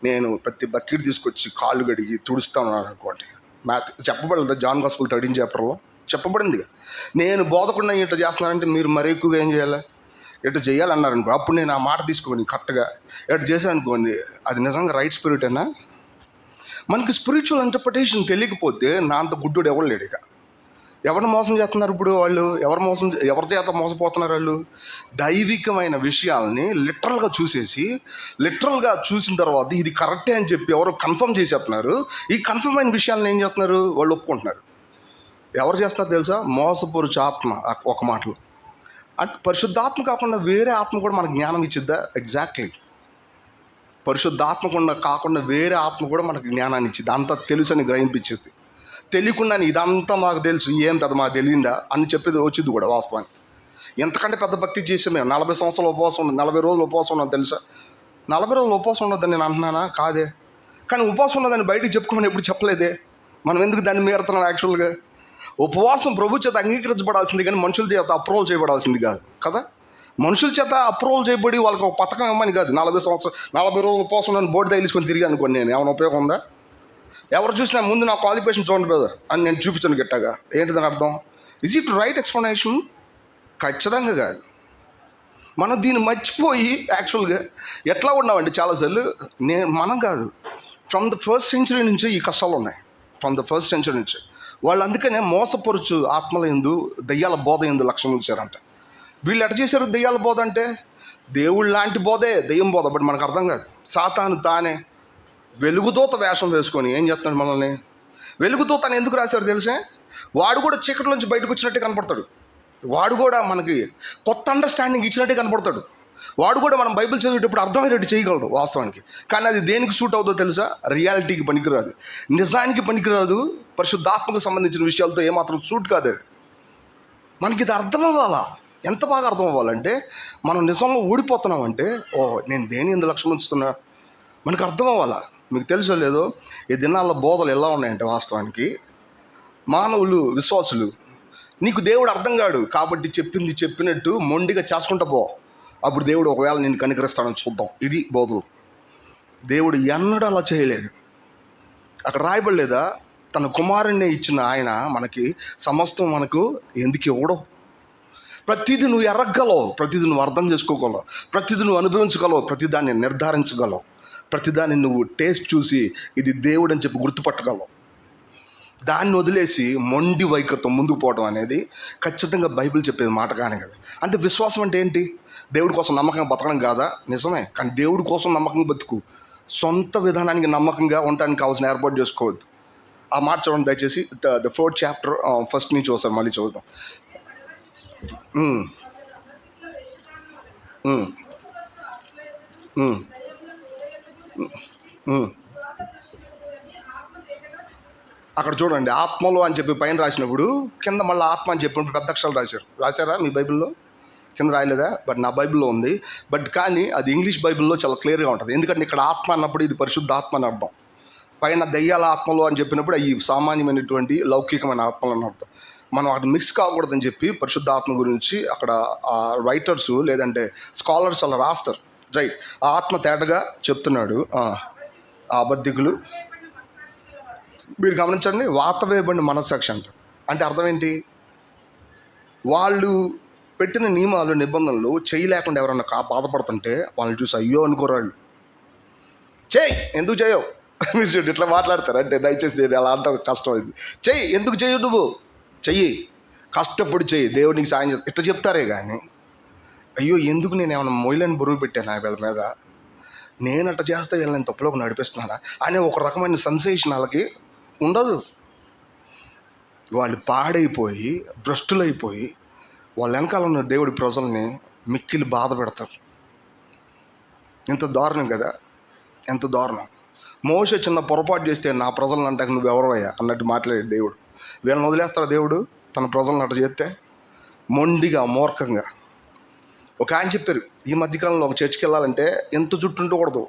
నేను ప్రతి బకెట్ తీసుకొచ్చి కాళ్ళు గడిగి తుడుస్తాను అనుకోండి. చెప్పబడలేదు జాన్ గాస్పెల్ 13 చాప్టర్లో చెప్పబడింది. నేను బోధకుండా ఇట్లా చేస్తున్నానంటే మీరు మరీ ఎక్కువగా ఏం చేయాలి? ఇట్లా చేయాలన్నారు అనుకో, అప్పుడు నేను ఆ మాట తీసుకొని కరెక్ట్గా ఇట్లా చేశాను అనుకోండి, అది నిజంగా రైట్ స్పిరిటేనా? మనకి స్పిరిచువల్ ఇంటర్ప్రిటేషన్ తెలియకపోతే నా అంత గుడ్డోడు ఎవరు లేడు. ఇక ఎవరిని మోసం చేస్తున్నారు ఇప్పుడు వాళ్ళు? ఎవరి చేత మోసపోతున్నారు వాళ్ళు? దైవికమైన విషయాల్ని లిటరల్గా చూసిన తర్వాత ఇది కరెక్టే అని చెప్పి ఎవరో కన్ఫర్మ్ చేసేస్తున్నారు. ఈ కన్ఫర్మ్ అయిన విషయాలను ఏం చేస్తున్నారు? వాళ్ళు ఒప్పుకుంటున్నారు. ఎవరు చేస్తున్నారు తెలుసా? మోసపరుచు ఆత్మ. ఒక మాటలో అంటే పరిశుద్ధాత్మ కాకుండా వేరే ఆత్మ కూడా మనకు జ్ఞానం ఇచ్చిద్దా? ఎగ్జాక్ట్లీ. పరిశుద్ధాత్మ కాకుండా వేరే ఆత్మ కూడా మనకు జ్ఞానాన్ని ఇచ్చింది. అంతా తెలుసు అని గ్రహింపించింది. తెలియకుండా ఇదంతా మాకు తెలుసు, ఏం పెద్ద మాకు తెలియదా అని చెప్పేది వచ్చింది కూడా వాస్తవానికి. ఎంతకంటే పెద్ద భక్తి చేసాం మేము. 40 సంవత్సరాలు ఉపవాసం ఉన్నాం, 40 రోజులు ఉపవాసం ఉన్నాం తెలుసా? 40 రోజులు ఉపవాసం ఉన్నదని నేను అంటున్నానా? కాదే. కానీ ఉపవాసం ఉన్నదని బయటికి చెప్పుకోమని ఎప్పుడు చెప్పలేదే. మనం ఎందుకు దాన్ని మీరుతున్నాం? యాక్చువల్గా ఉపవాసం ప్రభు చేత అంగీకరించబడాల్సింది కానీ మనుషుల చేత అప్రూవల్ చేయబడాల్సింది కాదు కదా. మనుషుల చేత అప్రూవల్ చేయబడి వాళ్ళకి ఒక పథకం ఇవ్వమని కాదు. 40 రోజులు ఉపవాసం ఉన్నాను బోర్డు తగిలించుకొని తిరిగి అనుకోండి, నేను ఏమైనా ఉపయోగం ఉందా? ఎవరు చూసినా ముందు నా క్వాలిఫికేషన్ చూడండి బ్రదర్ అని నేను చూపించాను గట్టాగా. ఏంటి దాని అర్థం? Is it right explanation? ఖచ్చితంగా కాదు. మనం దీన్ని మర్చిపోయి యాక్చువల్గా ఎట్లా ఉన్నామండి చాలాసార్లు. మనం కాదు, ఫ్రమ్ ద 1st century నుంచి ఈ కష్టాలు ఉన్నాయి. ఫ్రమ్ ద 1st century నుంచి వాళ్ళు అందుకనే మోసపరుచు ఆత్మల యందు దయ్యాల బోధ యందు లక్ష్యం ఉంచారంట. వీళ్ళు ఎట్లా చేశారు దయ్యాల బోధ అంటే? దేవుళ్ళు లాంటి బోధే దయ్యం బోధ. బట్ మనకు అర్థం కాదు. సాతాను తానే వెలుగుదూత వేషం వేసుకొని ఏం చేస్తున్నాడు మనల్ని? వెలుగుదూత అని ఎందుకు రాశారు తెలిసే? వాడు కూడా చీకటిలోంచి బయటకు వచ్చినట్టే కనపడతాడు. వాడు కూడా మనకి కొత్త అండర్స్టాండింగ్ ఇచ్చినట్టే కనపడతాడు. వాడు కూడా మనం బైబిల్ చదివేటప్పుడు అర్థమయ్యేటట్టు చేయగలడు వాస్తవానికి. కానీ అది దేనికి సూట్ అవుతుందో తెలుసా? రియాలిటీకి పనికిరాదు, నిజానికి పనికిరాదు, పరిశుద్ధాత్మకు సంబంధించిన విషయాలతో ఏమాత్రం సూట్ కాదు అది. మనకి ఇది అర్థం అవ్వాలా. ఎంత బాగా అర్థం అవ్వాలంటే, మనం నిజంగా ఊడిపోతున్నామంటే, నేను దేని ఎందుకు లక్ష్యం ఉంచుతున్నా మనకు అర్థం అవ్వాలా. మీకు తెలుసో లేదో, ఈ దినాల్లో బోధలు ఎలా ఉన్నాయంటే వాస్తవానికి మానవులు, విశ్వాసులు, నీకు దేవుడు అర్థం కాడు కాబట్టి చెప్పింది చెప్పినట్టు మొండిగా చేసుకుంటా పో, అప్పుడు దేవుడు ఒకవేళ నేను కనికరిస్తాడని చూద్దాం. ఇది బోధలు. దేవుడు ఎన్నడూ అలా చేయలేదు. అక్కడ రాయబడలేదా, తన కుమారుణ్ణి ఇచ్చిన ఆయన మనకి సమస్తం మనకు ఎందుకు ఇవ్వడం? ప్రతిదీ నువ్వు ఎరగలవు, ప్రతిదీ నువ్వు అర్థం చేసుకోగలవు, ప్రతిదీ నువ్వు అనుభవించగలవు, ప్రతిదాన్ని నిర్ధారించగలవు, ప్రతిదాన్ని నువ్వు టేస్ట్ చూసి ఇది దేవుడు అని చెప్పి గుర్తుపట్టగలవు. దాన్ని వదిలేసి మొండి వైఖరితో ముందుకు పోవడం అనేది ఖచ్చితంగా బైబిల్ చెప్పేది మాట కానే కదా. అంటే విశ్వాసం అంటే ఏంటి? దేవుడి కోసం నమ్మకంగా బతకడం కాదా? నిజమే. కానీ దేవుడి కోసం నమ్మకంగా బతుకు, సొంత విధానానికి నమ్మకంగా ఉండటానికి కావాల్సిన ఏర్పాటు చేసుకోవద్దు. ఆ మాట చూడండి దయచేసి. ద 4th chapter ఫస్ట్ నుంచి ఒకసారి మళ్ళీ చదువుతాం. అక్కడ చూడండి, ఆత్మలో అని చెప్పి పైన రాసినప్పుడు కింద మళ్ళీ ఆత్మ అని చెప్పినప్పుడు పెద్ద అక్షరాలు రాశారా మీ బైబిల్లో? కింద రాయలేదా? బట్ నా బైబిల్లో ఉంది. బట్ కానీ అది ఇంగ్లీష్ బైబిల్లో చాలా క్లియర్గా ఉంటుంది. ఎందుకంటే ఇక్కడ ఆత్మ అన్నప్పుడు ఇది పరిశుద్ధ ఆత్మ అని అర్థం. పైన దయ్యాల ఆత్మలు అని చెప్పినప్పుడు అవి సామాన్యమైనటువంటి లౌకికమైన ఆత్మలు అని అర్థం. మనం అక్కడ మిక్స్ కాకూడదని చెప్పి పరిశుద్ధ ఆత్మ గురించి అక్కడ రైటర్స్ లేదంటే స్కాలర్స్ అలా రాస్తారు. రైట్. ఆ ఆత్మ తేటగా చెప్తున్నాడు. ఆ అబద్ధికులు, మీరు గమనించండి, వాత వేయబడిన మనస్సాక్షి అంటారు. అంటే అర్థం ఏంటి? వాళ్ళు పెట్టిన నియమాలు, నిబంధనలు చేయలేకుండా ఎవరన్నా బాధపడుతుంటే వాళ్ళని చూసి అయ్యో అనుకోరాళ్ళు. చేయి, ఎందుకు చేయవు? మీరు చూడండి ఇట్లా మాట్లాడతారు. అంటే దయచేసి నేను అలా అంట కష్టం అయింది. చెయ్యి, ఎందుకు చేయవు? నువ్వు చెయ్యి, కష్టపడి చెయ్యి, దేవుడికి సాయం చేస్తా, ఇట్లా చెప్తారే కానీ అయ్యో ఎందుకు నేను ఏమైనా మొయిలని బరువు పెట్టాను వీళ్ళ మీద, నేను అట్లా చేస్తే వీళ్ళని తప్పులోకి నడిపిస్తున్నానా అనే ఒక రకమైన సెన్సేషన్ వాళ్ళకి ఉండదు. వాళ్ళు పాడైపోయి భ్రష్టులైపోయి వాళ్ళ వెనకాల ఉన్న దేవుడి ప్రజల్ని మిక్కిలి బాధ పెడతారు. ఎంత దారుణం కదా, ఎంత దారుణం. మోషే చిన్న పొరపాటు చేస్తే నా ప్రజలను అంటాక నువ్వు ఎవరవయ్యా అన్నట్టు మాట్లాడే దేవుడు వీళ్ళని వదిలేస్తాడు. దేవుడు తన ప్రజలను అట్ట చేస్తే మొండిగా, మూర్ఖంగా. ఒక ఆయన చెప్పారు, ఈ మధ్యకాలంలో ఒక చర్చికి వెళ్ళాలంటే ఎంత జుట్టు ఉండకూడదు,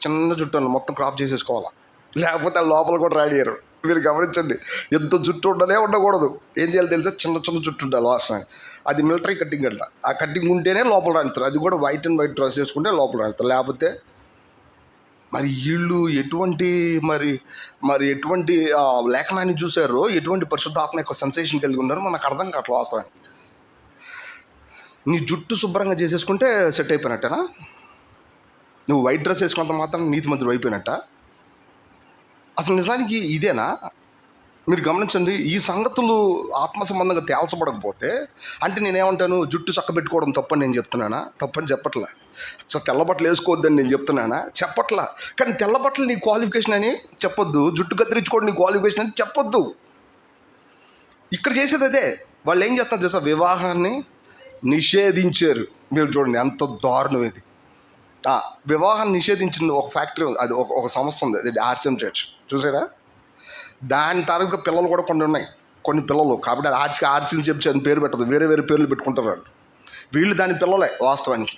చిన్న జుట్టు మొత్తం క్రాప్ చేసేసుకోవాలా, లేకపోతే లోపల కూడా రాడియారు. మీరు గమనించండి, ఎంత జుట్టు ఉండకూడదు. ఏం చేయాలి తెలుసా? చిన్న చిన్న జుట్టు ఉండాలి వాస్తవాన్ని. అది మిలిటరీ కట్టింగ్ అంట. ఆ కట్టింగ్ ఉంటేనే లోపల రాణిస్తారు. అది కూడా వైట్ అండ్ వైట్ డ్రెస్ వేసుకుంటే లోపల రాణిస్తారు. లేకపోతే మరి వీళ్ళు ఎటువంటి ఎటువంటి లేఖనాన్ని చూశారో, ఎటువంటి పరిశుద్ధాత్మ యొక్క సెన్సేషన్ కలిగి ఉన్నారో మనకు అర్థం కావట్లేదు వాస్తవానికి. నీ జుట్టు శుభ్రంగా చేసేసుకుంటే సెట్ అయిపోయినట్టేనా? నువ్వు వైట్ డ్రెస్ వేసుకున్నంత మాత్రం నీతిమంతుడు అయిపోయినట్ట? అసలు నిజానికి ఇదేనా? మీరు గమనించండి, ఈ సంగతులు ఆత్మ సంబంధంగా తేల్చబడకపోతే అంటే నేనేమంటాను, జుట్టు చక్కబెట్టుకోవడం తప్పని నేను చెప్తున్నానా? తప్పని చెప్పట్లా. సో తెల్లబట్టలు వేసుకోవద్దని నేను చెప్తున్నానా? చెప్పట్లా. కానీ తెల్లబట్టలు నీ క్వాలిఫికేషన్ అని చెప్పొద్దు, జుట్టు కత్తిరించుకోవడం నీ క్వాలిఫికేషన్ అని చెప్పొద్దు. ఇక్కడ చేసేది అదే. వాళ్ళు ఏం చేస్తున్నారు తెలుసా? వివాహాన్ని నిషేధించారు. మీరు చూడండి ఎంత దారుణం ఇది. వివాహాన్ని నిషేధించిన ఒక ఫ్యాక్టరీ, అది ఒక సంస్థ ఉంది, అది ఆర్సిఎం చర్చ్. చూసారా? దాని తరగతి పిల్లలు కూడా కొన్ని ఉన్నాయి, కొన్ని పిల్లలు. కాబట్టి అది ఆర్సీని చెప్పి అని పేరు పెట్టదు, వేరే వేరే పేర్లు పెట్టుకుంటారు వాళ్ళు. వీళ్ళు దాని పిల్లలే వాస్తవానికి.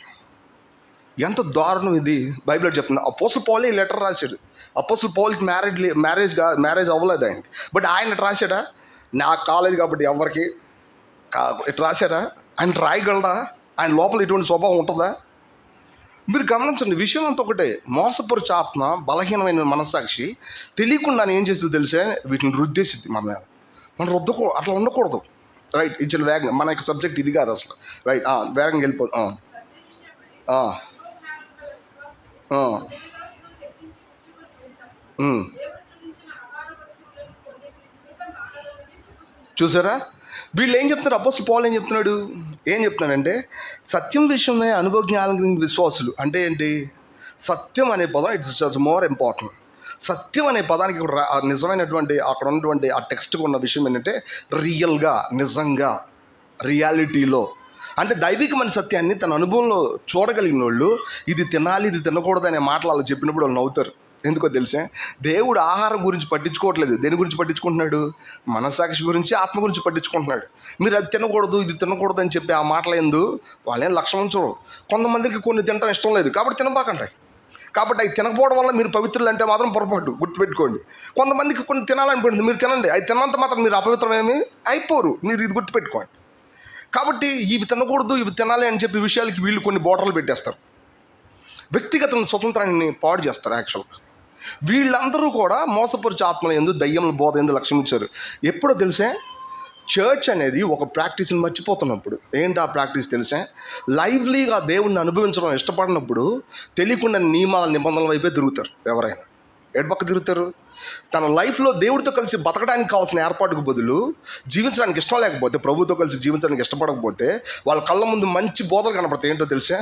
ఎంత దారుణం ఇది. బైబిల్లో చెప్తుంది. అపోస్తలుడు పౌలు ఈ లెటర్ రాశాడు. అపోస్తలుడు పౌలుకి మ్యారేజ్ అవ్వలేదు ఆయనకి. బట్ ఆయన ఇట్లా రాశాడా? నా కాలేజ్ కాబట్టి ఎవరికి ఇట్లా రాశాడా? ఆయన రాయగలడా? ఆయన లోపల ఇటువంటి స్వభావం ఉంటుందా? మీరు గమనించండి, విషయం అంతా ఒకటే. మోసపరుచు ఆత్మ, బలహీనమైన మనస్సాక్షి తెలియకుండా ఏం చేస్తుంది తెలిసే? వీటిని రుద్దేసిద్ది మన మీద. మనం అట్లా ఉండకూడదు. రైట్. ఇది వేగంగా, మన యొక్క సబ్జెక్ట్ ఇది కాదు అసలు. రైట్. వేగంగా వెళ్ళిపోదు. చూసారా? వీళ్ళు ఏం చెప్తున్నారు? అపోస్తలుడు పౌలు ఏం చెప్తున్నాడంటే సత్యం విషయమే అనుభవజ్ఞానం విశ్వాసులు. అంటే ఏంటి? సత్యం అనే పదం ఇట్స్ మోర్ ఇంపార్టెంట్. సత్యం అనే పదానికి నిజమైనటువంటి అక్కడ ఉన్నటువంటి ఆ టెక్స్ట్కి ఉన్న విషయం ఏంటంటే రియల్గా, నిజంగా, రియాలిటీలో. అంటే దైవికమైన సత్యాన్ని తన అనుభవంలో చూడగలిగిన వాళ్ళు ఇది తినాలి ఇది తినకూడదు అనే మాటలు వాళ్ళు చెప్పినప్పుడు వాళ్ళు నవ్వుతారు. ఎందుకో తెలిసే, దేవుడు ఆహారం గురించి పట్టించుకోవట్లేదు. దేని గురించి పట్టించుకుంటున్నాడు? మనస్సాక్షి గురించి, ఆత్మ గురించి పట్టించుకుంటున్నాడు. మీరు అది తినకూడదు ఇది తినకూడదు అని చెప్పి ఆ మాటలు ఎందు వాళ్ళేం లక్ష్యం ఉంచరు. కొంతమందికి కొన్ని తినడం ఇష్టం లేదు కాబట్టి తినబాకండి. కాబట్టి అవి తినకపోవడం వల్ల మీరు పవిత్రులు అంటే మాత్రం పొరపాటు, గుర్తుపెట్టుకోండి. కొంతమందికి కొన్ని తినాలనిపోయింది, మీరు తినండి. అది తిన్నంత మాత్రం మీరు అపవిత్రమేమి అయిపోరు. మీరు ఇది గుర్తుపెట్టుకోండి. కాబట్టి ఇవి తినకూడదు ఇవి తినాలి అని చెప్పి విషయాలకి వీళ్ళు కొన్ని బోర్డర్లు పెట్టేస్తారు. వ్యక్తిగత స్వతంత్రాన్ని పాడు చేస్తారు. యాక్చువల్గా వీళ్ళందరూ కూడా మోసపరిచే ఆత్మల యందు దయ్యముల బోధ యందు లక్ష్యం ఇచ్చారు. ఎప్పుడో తెలిసే, చర్చ్ అనేది ఒక ప్రాక్టీస్ని మర్చిపోతున్నప్పుడు. ఏంటి ఆ ప్రాక్టీస్ తెలిసే? లైవ్లీగా దేవుణ్ణి అనుభవించడం ఇష్టపడినప్పుడు తెలియకుండా నియమాల నిబంధనల వైపే తిరుగుతారు. ఎవరైనా ఎడపక్క తిరుగుతారు. తన లైఫ్లో దేవుడితో కలిసి బతకడానికి కావాల్సిన ఏర్పాటుకు బదులు జీవించడానికి ఇష్టం లేకపోతే, ప్రభుతో కలిసి జీవించడానికి ఇష్టపడకపోతే వాళ్ళ కళ్ళ ముందు మంచి బోధలు కనపడతాయి. ఏంటో తెలిసే?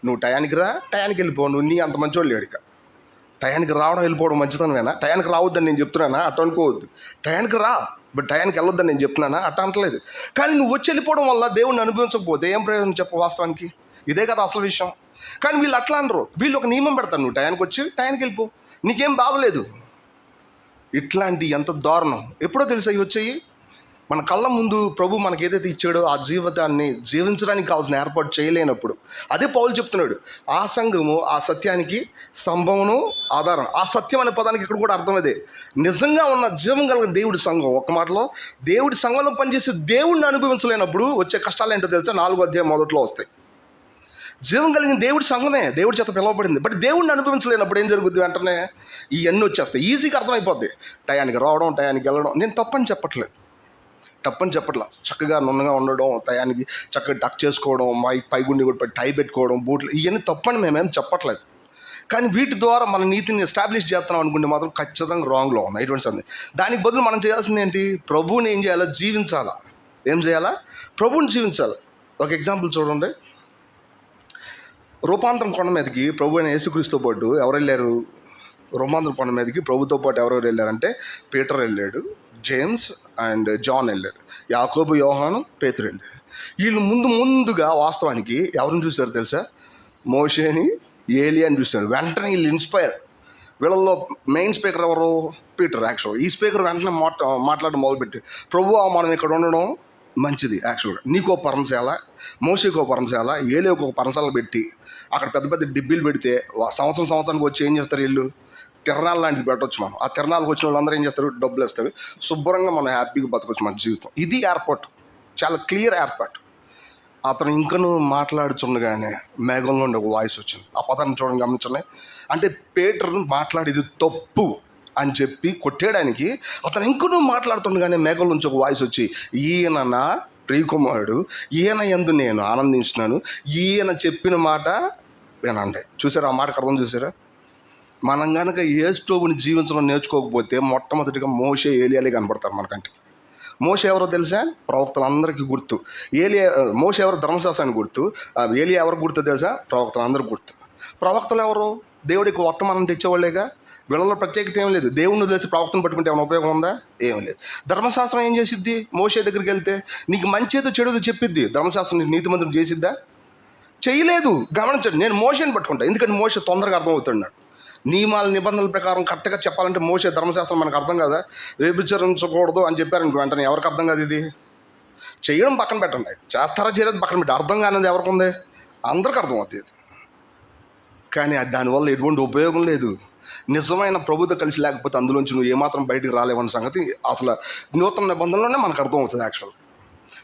నువ్వు టయానికి రా, టయానికి వెళ్ళిపో, నువ్వు నీ అంత మంచోళ్ళు లేడిక. టయానికి రావడం వెళ్ళిపోవడం మంచితనమేనా? టయానికి రావద్దని నేను చెప్తున్నానా? అట్ట అనుకోవద్దు. టయానికి రా, బట్ టయానికి వెళ్ళొద్దని నేను చెప్తున్నానా? అట్ట అంటలేదు. కానీ నువ్వు వచ్చి వెళ్ళిపోవడం వల్ల దేవుణ్ణి అనుభవించకపోతే ఏం ప్రయోజనం చెప్ప? వాస్తవానికి ఇదే కదా అసలు విషయం. కానీ వీళ్ళు అట్లా అనరు. వీళ్ళు ఒక నియమం పెడతారు, నువ్వు టయానికి వచ్చి టయానికి వెళ్ళిపో, నీకేం బాధ లేదు. ఇట్లాంటి ఎంత దారుణం! ఎప్పుడో తెలుసా ఇవి వచ్చాయి? మన కళ్ళ ముందు ప్రభు మనకి ఏదైతే ఇచ్చాడో ఆ జీవితాన్ని జీవించడానికి కావాల్సిన ఏర్పాటు చేయలేనప్పుడు, అదే పౌలు చెప్తున్నాడు, ఆ సంఘము ఆ సత్యానికి స్తంభమును ఆధారం. ఆ సత్యం అనే పదానికి ఇక్కడ కూడా అర్థం అదే. నిజంగా ఉన్న జీవం కలిగిన దేవుడి సంఘం. ఒక మాటలో దేవుడి సంఘంలో పనిచేసి దేవుడిని అనుభవించలేనప్పుడు వచ్చే కష్టాలు ఏంటో తెలుసా? 4వ అధ్యాయం మొదట్లో వస్తాయి. జీవం కలిగిన దేవుడి సంఘమే దేవుడి చేత పిలవబడింది. బట్ దేవుడిని అనుభవించలేనప్పుడు ఏం జరుగుద్ది? వెంటనే ఇవన్నీ వచ్చేస్తాయి. ఈజీగా అర్థమైపోద్ది. టయానికి రావడం, టయానికి వెళ్ళడం. నేను తప్పని చెప్పట్లేదు, చక్కగా నున్నగా ఉండడం, టయానికి చక్కగా డక్ చేసుకోవడం, పైగుండి కూడా టై పెట్టుకోవడం, బూట్లు, ఇవన్నీ తప్పని మేమేం చెప్పట్లేదు. కానీ వీటి ద్వారా మన నీతిని ఎస్టాబ్లిష్ చేస్తున్నాం అనుకుంటే మాత్రం ఖచ్చితంగా రాంగ్లో ఉన్నాయి ఇటువంటి సంది. దానికి బదులు మనం చేయాల్సింది ఏంటి? ప్రభువుని ఏం చేయాలా? జీవించాలా. ఏం చేయాలా? ప్రభువుని జీవించాలి. ఒక ఎగ్జాంపుల్ చూడండి. రూపాంతరం కొండ మీదకి ప్రభు అయిన యేసుక్రీస్తుతో పాటు ఎవరు వెళ్ళారు? రూపాంతరం కొండ మీదకి ప్రభుతో పాటు ఎవరెవరు వెళ్ళారంటే, పీటర్ వెళ్ళాడు, జేమ్స్ అండ్ జాన్ వెళ్ళారు, యాకోబు, యోహాను, పేతురు వెళ్ళారు. వీళ్ళు ముందుగా వాస్తవానికి ఎవరిని చూశారు తెలుసా? మోషేని, ఏలియాని చూశారు. వెంటనే వీళ్ళు ఇన్స్పైర్. వీళ్ళల్లో మెయిన్ స్పీకర్ ఎవరు? పీటర్. యాక్చువల్గా ఈ స్పీకర్ వెంటనే మాట్లాడడం మొదలుపెట్టి, ప్రభువా మనం ఇక్కడ ఉండడం మంచిది. యాక్చువల్గా నీకో పర్ణశాల, మోషేకో పర్ణశాల, ఏలియాకు ఒక పర్ణశాల పెట్టి అక్కడ పెద్ద పెద్ద డిబ్బీలు పెడితే సంవత్సరానికి వచ్చి ఏం చేస్తారు? వీళ్ళు తిరణాలు లాంటిది పెట్టవచ్చు. మనం ఆ తిరణాలకు వచ్చిన వాళ్ళందరూ ఏం చేస్తారు? డబ్బులు వేస్తారు. శుభ్రంగా మనం హ్యాపీగా బతకొచ్చు మన జీవితం. ఇది ఏర్పాటు, చాలా క్లియర్ ఏర్పాటు. అతను ఇంకనూ మాట్లాడుతుండగానే మేఘంలో నుండి ఒక వాయిస్ వచ్చింది. ఆ పదాన్ని చూడండి, గమనించండి. అంటే పీటర్ను మాట్లాడేది తప్పు అని చెప్పి కొట్టేయడానికి అతను ఇంకనూ మాట్లాడుతుండగానే మేఘం నుంచి ఒక వాయిస్ వచ్చి, ఈయన నా ప్రియకుమారుడు, ఈయన యందు నేను ఆనందించినాను, ఈయన చెప్పిన మాట వినండి. చూసారా? ఆ మాటకు అర్థం చూసారా? మనం కనుక యేసు ప్రభువుని జీవించడం నేర్చుకోకపోతే మొట్టమొదటిగా మోషే, ఏలియాలే కనపడతారు మనకంటే. మోషే ఎవరో తెలుసా? ప్రవక్తలందరికీ గుర్తు. మోషే ఎవరు? ధర్మశాస్త్రానికి గుర్తు. ఏలియా ఎవరికి గుర్తు తెలుసా? ప్రవక్తలందరికీ గుర్తు. ప్రవక్తలు ఎవరు? దేవుడికి వర్తమానం తెచ్చేవాళ్ళేగా. వీళ్ళలో ప్రత్యేకత ఏం లేదు. దేవుణ్ణి తెలిసి ప్రవక్తను పట్టుకుంటే ఏమైనా ఉపయోగం ఉందా? ఏం లేదు. ధర్మశాస్త్రం ఏం చేసిద్ది? మోషే దగ్గరికి వెళ్తే నీకు మంచిదో చెడుదో చెప్పిద్ది. ధర్మశాస్త్రం నీకు నీతిమంతుడు చేసిద్దా? చేయలేదు. గమనించండి, నేను మోషేని పట్టుకుంటా. ఎందుకంటే మోషే తొందరగా అర్థమవుతున్నాడు. నియమాల నిబంధనల ప్రకారం కరెక్ట్గా చెప్పాలంటే మోషే ధర్మశాస్త్రం మనకు అర్థం కదా. వ్యభిచరించకూడదు అని చెప్పారనుకో, వెంటనే ఎవరికి అర్థం కాదు. ఇది చేయడం పక్కన పెట్టండి, చేస్తారా చేయలేదు పక్కన పెట్టి, అర్థం కానిది ఎవరికి ఉంది? అందరికి అర్థం అవుతుంది. కానీ దానివల్ల ఎటువంటి ఉపయోగం లేదు. నిజమైన ప్రభుతో కలిసి లేకపోతే అందులోంచి నువ్వు ఏమాత్రం బయటికి రాలేవన్న సంగతి అసలు నూతన నిబంధనలోనే మనకు అర్థం అవుతుంది. యాక్చువల్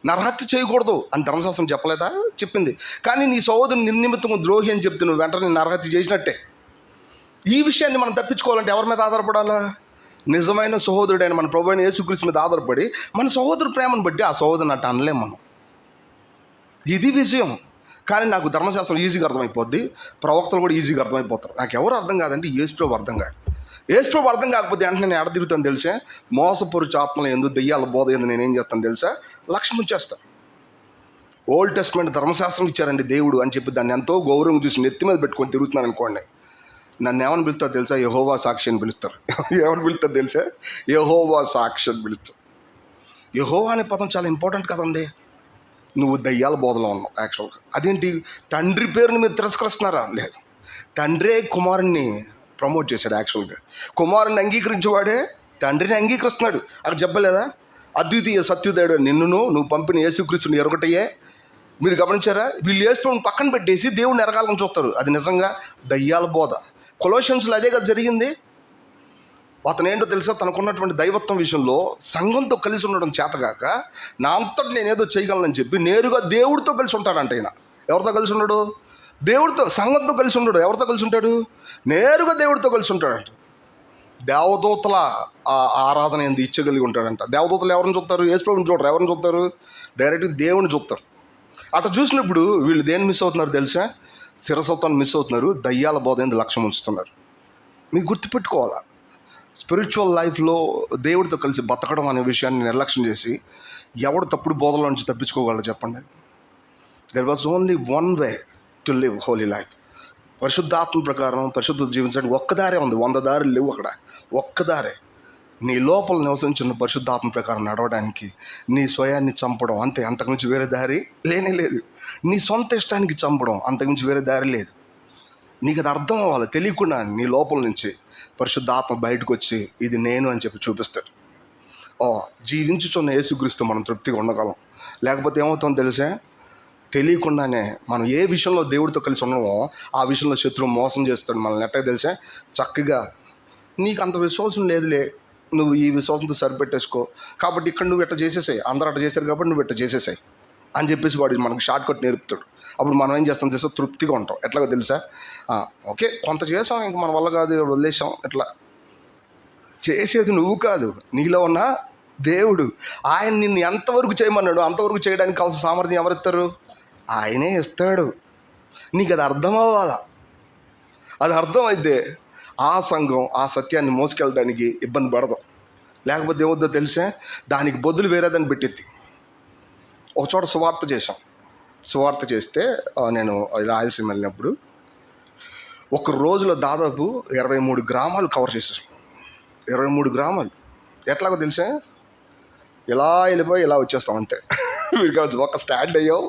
నరహత్య చేయకూడదు అని ధర్మశాస్త్రం చెప్పలేదా? చెప్పింది. కానీ నీ సహోదరుని నిర్నిమిత్తం ద్రోహి అని చెప్తే నువ్వు వెంటనే నరహత్య చేసినట్టే. ఈ విషయాన్ని మనం తప్పించుకోవాలంటే ఎవరి మీద ఆధారపడాలా? నిజమైన సహోదరుడైన మన ప్రభు అయిన యేసుక్రీస్తు మీద ఆధారపడి మన సహోదరు ప్రేమను బట్టి ఆ సహోదరుని అట్ట అనలేం మనం. ఇది విషయం. కానీ నాకు ధర్మశాస్త్రం ఈజీగా అర్థమైపోద్ది, ప్రవక్తలు కూడా ఈజీగా అర్థమైపోతారు. నాకు ఎవరు అర్థం కాదంటే యేసు ప్రభు అర్థం కాదు. యేసు ప్రభు అర్థం కాకపోతే వెంటనే నేను ఎడ తిరుగుతాను తెలుసా? మోసపరుచు ఆత్మలు ఎందు, దెయ్యాల బోధ ఎందు నేనేం చేస్తాను తెలుసా? లక్ష్యం ఇచ్చేస్తాను. ఓల్డ్ టెస్ట్మెంట్ ధర్మశాస్త్రం ఇచ్చారండి దేవుడు అని చెప్పి దాన్ని ఎంతో గౌరవం చూసి నెత్తి మీద పెట్టుకొని తిరుగుతున్నాను అనుకోండి, నన్ను ఏమని పిలుస్తారు తెలుసా? యెహోవా సాక్షి అని పిలుస్తారు. ఏమని పిలుస్తారు తెలుసా? యెహోవా సాక్షి అని పిలుస్తారు. యెహోవా అనే పదం చాలా ఇంపార్టెంట్ కదండి. నువ్వు దయ్యాల బోధలో ఉన్నావు యాక్చువల్గా. అదేంటి, తండ్రి పేరుని మీరు తిరస్కరిస్తున్నారా? లేదు, తండ్రే కుమారుణ్ణి ప్రమోట్ చేశాడు. యాక్చువల్గా కుమారుని అంగీకరించేవాడే తండ్రిని అంగీకరిస్తున్నాడు. అక్కడ చెప్పలేదా, అద్వితీయ సత్యుదేవుడు నిన్నును నువ్వు పంపిన యేసుక్రీస్తుని ఎరగటయే. మీరు గమనించారా? వీళ్ళు యేసుని పక్కన పెట్టేసి దేవుడిని ఎరగాలని చూస్తారు. అది నిజంగా దయ్యాల బోధ. కొలోషన్స్లో అదే కదా జరిగింది. అతను ఏంటో తెలుసా, తనకున్నటువంటి దైవత్వం విషయంలో సంఘంతో కలిసి ఉండడం చేతగాక నా అంతటి నేనేదో చేయగలనని చెప్పి నేరుగా దేవుడితో కలిసి ఉంటాడంట. ఆయన ఎవరితో కలిసి ఉండడు? దేవుడితో. సంఘంతో కలిసి ఉండడు. ఎవరితో కలిసి ఉంటాడు? నేరుగా దేవుడితో కలిసి ఉంటాడంట. దేవదూతల ఆరాధన ఏంది ఇచ్చగలిగి ఉంటాడంట. దేవదూతలు ఎవరిని చూస్తారు? యేసుప్రభుని చూడరు. ఎవరిని చూస్తారు? డైరెక్ట్గా దేవుని చూస్తారు. అట్లా చూసినప్పుడు వీళ్ళు దేన్ని మిస్ అవుతున్నారు తెలుసా? శిరసత్వాన్ని మిస్ అవుతున్నారు. దయ్యాల బోధ ఏంది లక్ష్యం ఉంచుతున్నారు. మీకు గుర్తుపెట్టుకోవాలా, స్పిరిచువల్ లైఫ్లో దేవుడితో కలిసి బతకడం అనే విషయాన్ని నిర్లక్ష్యం చేసి ఎవడు తప్పుడు బోధల నుంచి తప్పించుకోగలరు చెప్పండి? There was only one way to live Holi life. పరిశుద్ధాత్మ ప్రకారం పరిశుద్ధ జీవించడానికి ఒక్కదారే ఉంది. 100 దారులు లేవు అక్కడ. ఒక్కదారే. నీ లోపల నివసించిన పరిశుద్ధాత్మ ప్రకారం నడవడానికి నీ స్వయాన్ని చంపడం అంతే. అంతకుమించి వేరే దారి లేనే లేదు. నీ సొంత ఇష్టానికి చంపడం, అంతకుమించి వేరే దారి లేదు. నీకు అది అర్థం అవ్వాలి. తెలియకుండా నీ లోపల నుంచి పరిశుద్ధాత్మ బయటకు వచ్చి ఇది నేను అని చెప్పి చూపిస్తాడు. జీవించుచున్న యేసుక్రీస్తు మనం తృప్తిగా ఉండగలం. లేకపోతే ఏమవుతుందో తెలుసా, తెలియకుండానే మనం ఏ విషయంలో దేవుడితో కలిసి ఉన్నామో ఆ విషయంలో శత్రువు మోసం చేస్తాడు మనల్ని. ఎట్టగా తెలుసా, చక్కగా నీకు అంత విశ్వాసం లేదులే, నువ్వు ఈ విశ్వాసంతో సరిపెట్టేసుకో, కాబట్టి ఇక్కడ నువ్వు ఎట్ట చేసేసాయి, అందరూ అట్ట చేశారు కాబట్టి నువ్వు ఎట్ట చేసేసాయి అని చెప్పేసి వాడు మనకు షార్ట్ కట్ నేర్పుతాడు. అప్పుడు మనం ఏం చేస్తాం తెలుసా, తృప్తిగా ఉంటాం. ఎట్లాగో తెలుసా, ఓకే కొంత చేసాం, ఇంక మన వల్ల కాదు, వదిలేసాం. ఇట్లా చేసేది నువ్వు కాదు, నీలో ఉన్న దేవుడు. ఆయన నిన్ను ఎంతవరకు చేయమన్నాడు అంతవరకు చేయడానికి కావాల్సిన సామర్థ్యం ఎవరిస్తారు? ఆయనే ఇస్తాడు. నీకు అది అర్థం అవ్వాలా. అది అర్థమైతే ఆ సంఘం ఆ సత్యాన్ని మోసుకెళ్ళడానికి ఇబ్బంది పడదు. లేకపోతే ఏమవుద్దో తెలిసే, దానికి బొద్దులు వేరేదని పెట్టిద్ది. ఒక చోట సువార్త చేస్తే నేను రాయలసీమ వెళ్ళినప్పుడు ఒక రోజులో దాదాపు 23 గ్రామాలు కవర్ చేసేసాం. 23 గ్రామాలు. ఎట్లాగో తెలిసే, ఇలా వెళ్ళిపోయి ఇలా వచ్చేస్తాం అంతే. మీరు కావచ్చు, ఒక స్టాండ్ అయ్యావు,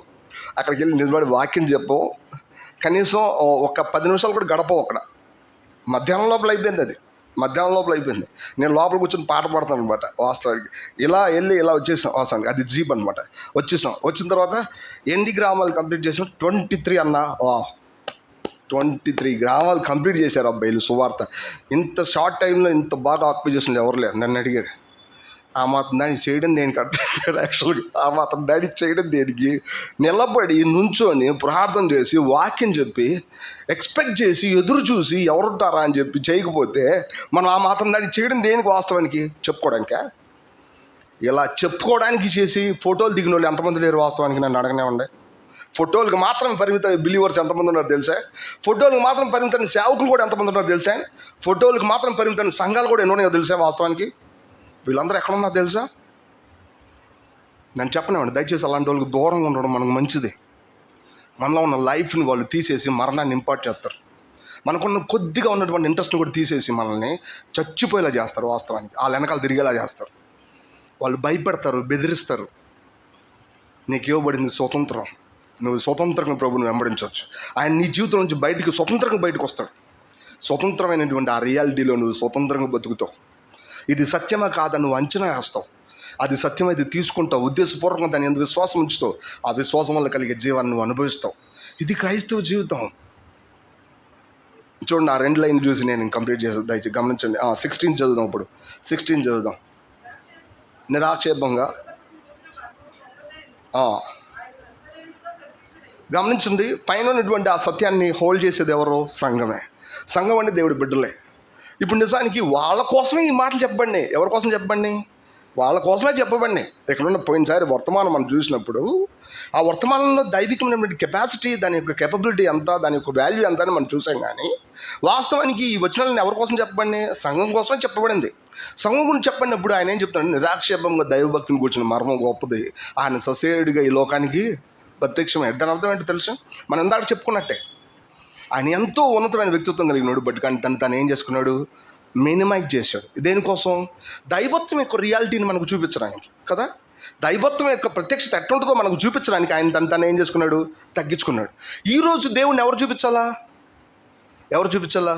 అక్కడికి వెళ్ళి నిలబడి వాక్యం చెప్పావు, కనీసం ఒక 10 నిమిషాలు కూడా గడపవు అక్కడ. మధ్యాహ్నం లోపల అయిపోయింది. నేను లోపల కూర్చొని పాట పాడతాను అనమాట. వాస్తవానికి ఇలా వెళ్ళి ఇలా వచ్చేసాం. వాస్తవానికి అది జీప్ అనమాట. వచ్చిన తర్వాత ఎన్ని గ్రామాలు కంప్లీట్ చేసాం? 23 అన్నా. 23 గ్రామాలు కంప్లీట్ చేశారు అబ్బాయిలు సువార్త. ఇంత షార్ట్ టైంలో ఇంత బాగా ఆక్యుపై చేసిన ఎవరు లేరు. నన్ను అడిగారు, ఆ మాత్రం దానికి చేయడం దేనికి అర్థం? యాక్చువల్గా ఆ మాత్రం దానికి చేయడం దేనికి? నిలబడి నుంచొని ప్రార్థన చేసి వాక్యం చెప్పి ఎక్స్పెక్ట్ చేసి ఎదురు చూసి ఎవరుంటారా అని చెప్పి చేయకపోతే మనం ఆ మాత్రం దానికి చేయడం దేనికి? వాస్తవానికి చెప్పుకోవడానికా? ఇలా చెప్పుకోవడానికి చేసి ఫోటోలు దిగిన వాళ్ళు ఎంతమంది లేరు వాస్తవానికి? నన్ను అడగనే ఉండే. ఫోటోలకు మాత్రం పరిమిత బిలీవర్స్ ఎంతమంది ఉన్నారు తెలుసా? ఫోటోలకు మాత్రం పరిమితమైన సేవకులు కూడా ఎంతమంది ఉన్నారు తెలుసా? ఫోటోలకు మాత్రం పరిమితమైన సంఘాలు కూడా ఎన్నో తెలుసా? వాస్తవానికి వీళ్ళందరూ ఎక్కడున్నారు తెలుసా? నేను చెప్పనివ్వండి, దయచేసి అలాంటి వాళ్ళకి దూరంగా ఉండడం మనకు మంచిది. మనలో ఉన్న లైఫ్ని వాళ్ళు తీసేసి మరణాన్ని ఇంపార్ట్ చేస్తారు. మనకున్న కొద్దిగా ఉన్నటువంటి ఇంట్రెస్ట్ని కూడా తీసేసి మనల్ని చచ్చిపోయేలా చేస్తారు. వాస్తవానికి వాళ్ళ వెనకాల తిరిగేలా చేస్తారు. వాళ్ళు భయపెడతారు, బెదిరిస్తారు. నీకు ఇవ్వబడింది స్వతంత్రం, నువ్వు స్వతంత్రంగా ప్రభుని వెంబడించవచ్చు. ఆయన నీ జీవితం నుంచి స్వతంత్రంగా బయటకు వస్తాడు. స్వతంత్రమైనటువంటి ఆ రియాలిటీలో నువ్వు స్వతంత్రంగా బతుకుతావు. ఇది సత్యమా కాదని నువ్వు అంచనా వేస్తావు. అది సత్యమైతే తీసుకుంటావు, ఉద్దేశపూర్వకంగా దాన్ని ఎందుకు విశ్వాసం ఉంచుతావు. ఆ విశ్వాసం వల్ల కలిగే జీవాన్ని నువ్వు అనుభవిస్తావు. ఇది క్రైస్తవ జీవితం. చూడండి, ఆ 2 లైన్లు చూసి నేను కంప్లీట్ చేస్తాను. దయచేసి గమనించండి. 16 చదువుదాం. ఇప్పుడు 16 చదువుదాం. నిరాక్షేపంగా గమనించండి. పైన ఉన్నటువంటి ఆ సత్యాన్ని హోల్డ్ చేసేది ఎవరో? సంఘమే. సంఘం అంటే దేవుడి బిడ్డలే. ఇప్పుడు నిజానికి వాళ్ళ కోసమే ఈ మాటలు చెప్పండి. ఎవరి కోసం చెప్పండి? వాళ్ళ కోసమే చెప్పబండి. ఇక్కడున్న పోయినసారి వర్తమానం మనం చూసినప్పుడు ఆ వర్తమానంలో దైవికమైనటువంటి కెపాసిటీ, దాని యొక్క కెపబిలిటీ ఎంత, దాని యొక్క వాల్యూ ఎంత అని మనం చూసాం. కానీ వాస్తవానికి ఈ వచనాలను ఎవరి కోసం చెప్పండి? సంఘం కోసమే చెప్పబడింది. సంఘం గురించి చెప్పినప్పుడు ఆయన ఏం చెప్తాడు? నిరాక్షేపంగా దైవభక్తిని కూర్చున్న మర్మం గొప్పది, ఆయన ససేరుడిగా ఈ లోకానికి ప్రత్యక్షమే. దాని అర్థం ఏంటో తెలుసు? మనం ఇందాక చెప్పుకున్నట్టే ఆయన ఎంతో ఉన్నతమైన వ్యక్తిత్వం కలిగినాడు. బట్ కానీ తను ఏం చేసుకున్నాడు? మినిమైజ్ చేశాడు. దేనికోసం? దైవత్వం యొక్క రియాలిటీని మనకు చూపించడానికి కదా. దైవత్వం యొక్క ప్రత్యక్షత ఎట్లుంటుందో మనకు చూపించడానికి ఆయన తను ఏం చేసుకున్నాడు, తగ్గించుకున్నాడు. ఈరోజు దేవుణ్ణి ఎవరు చూపించాలా?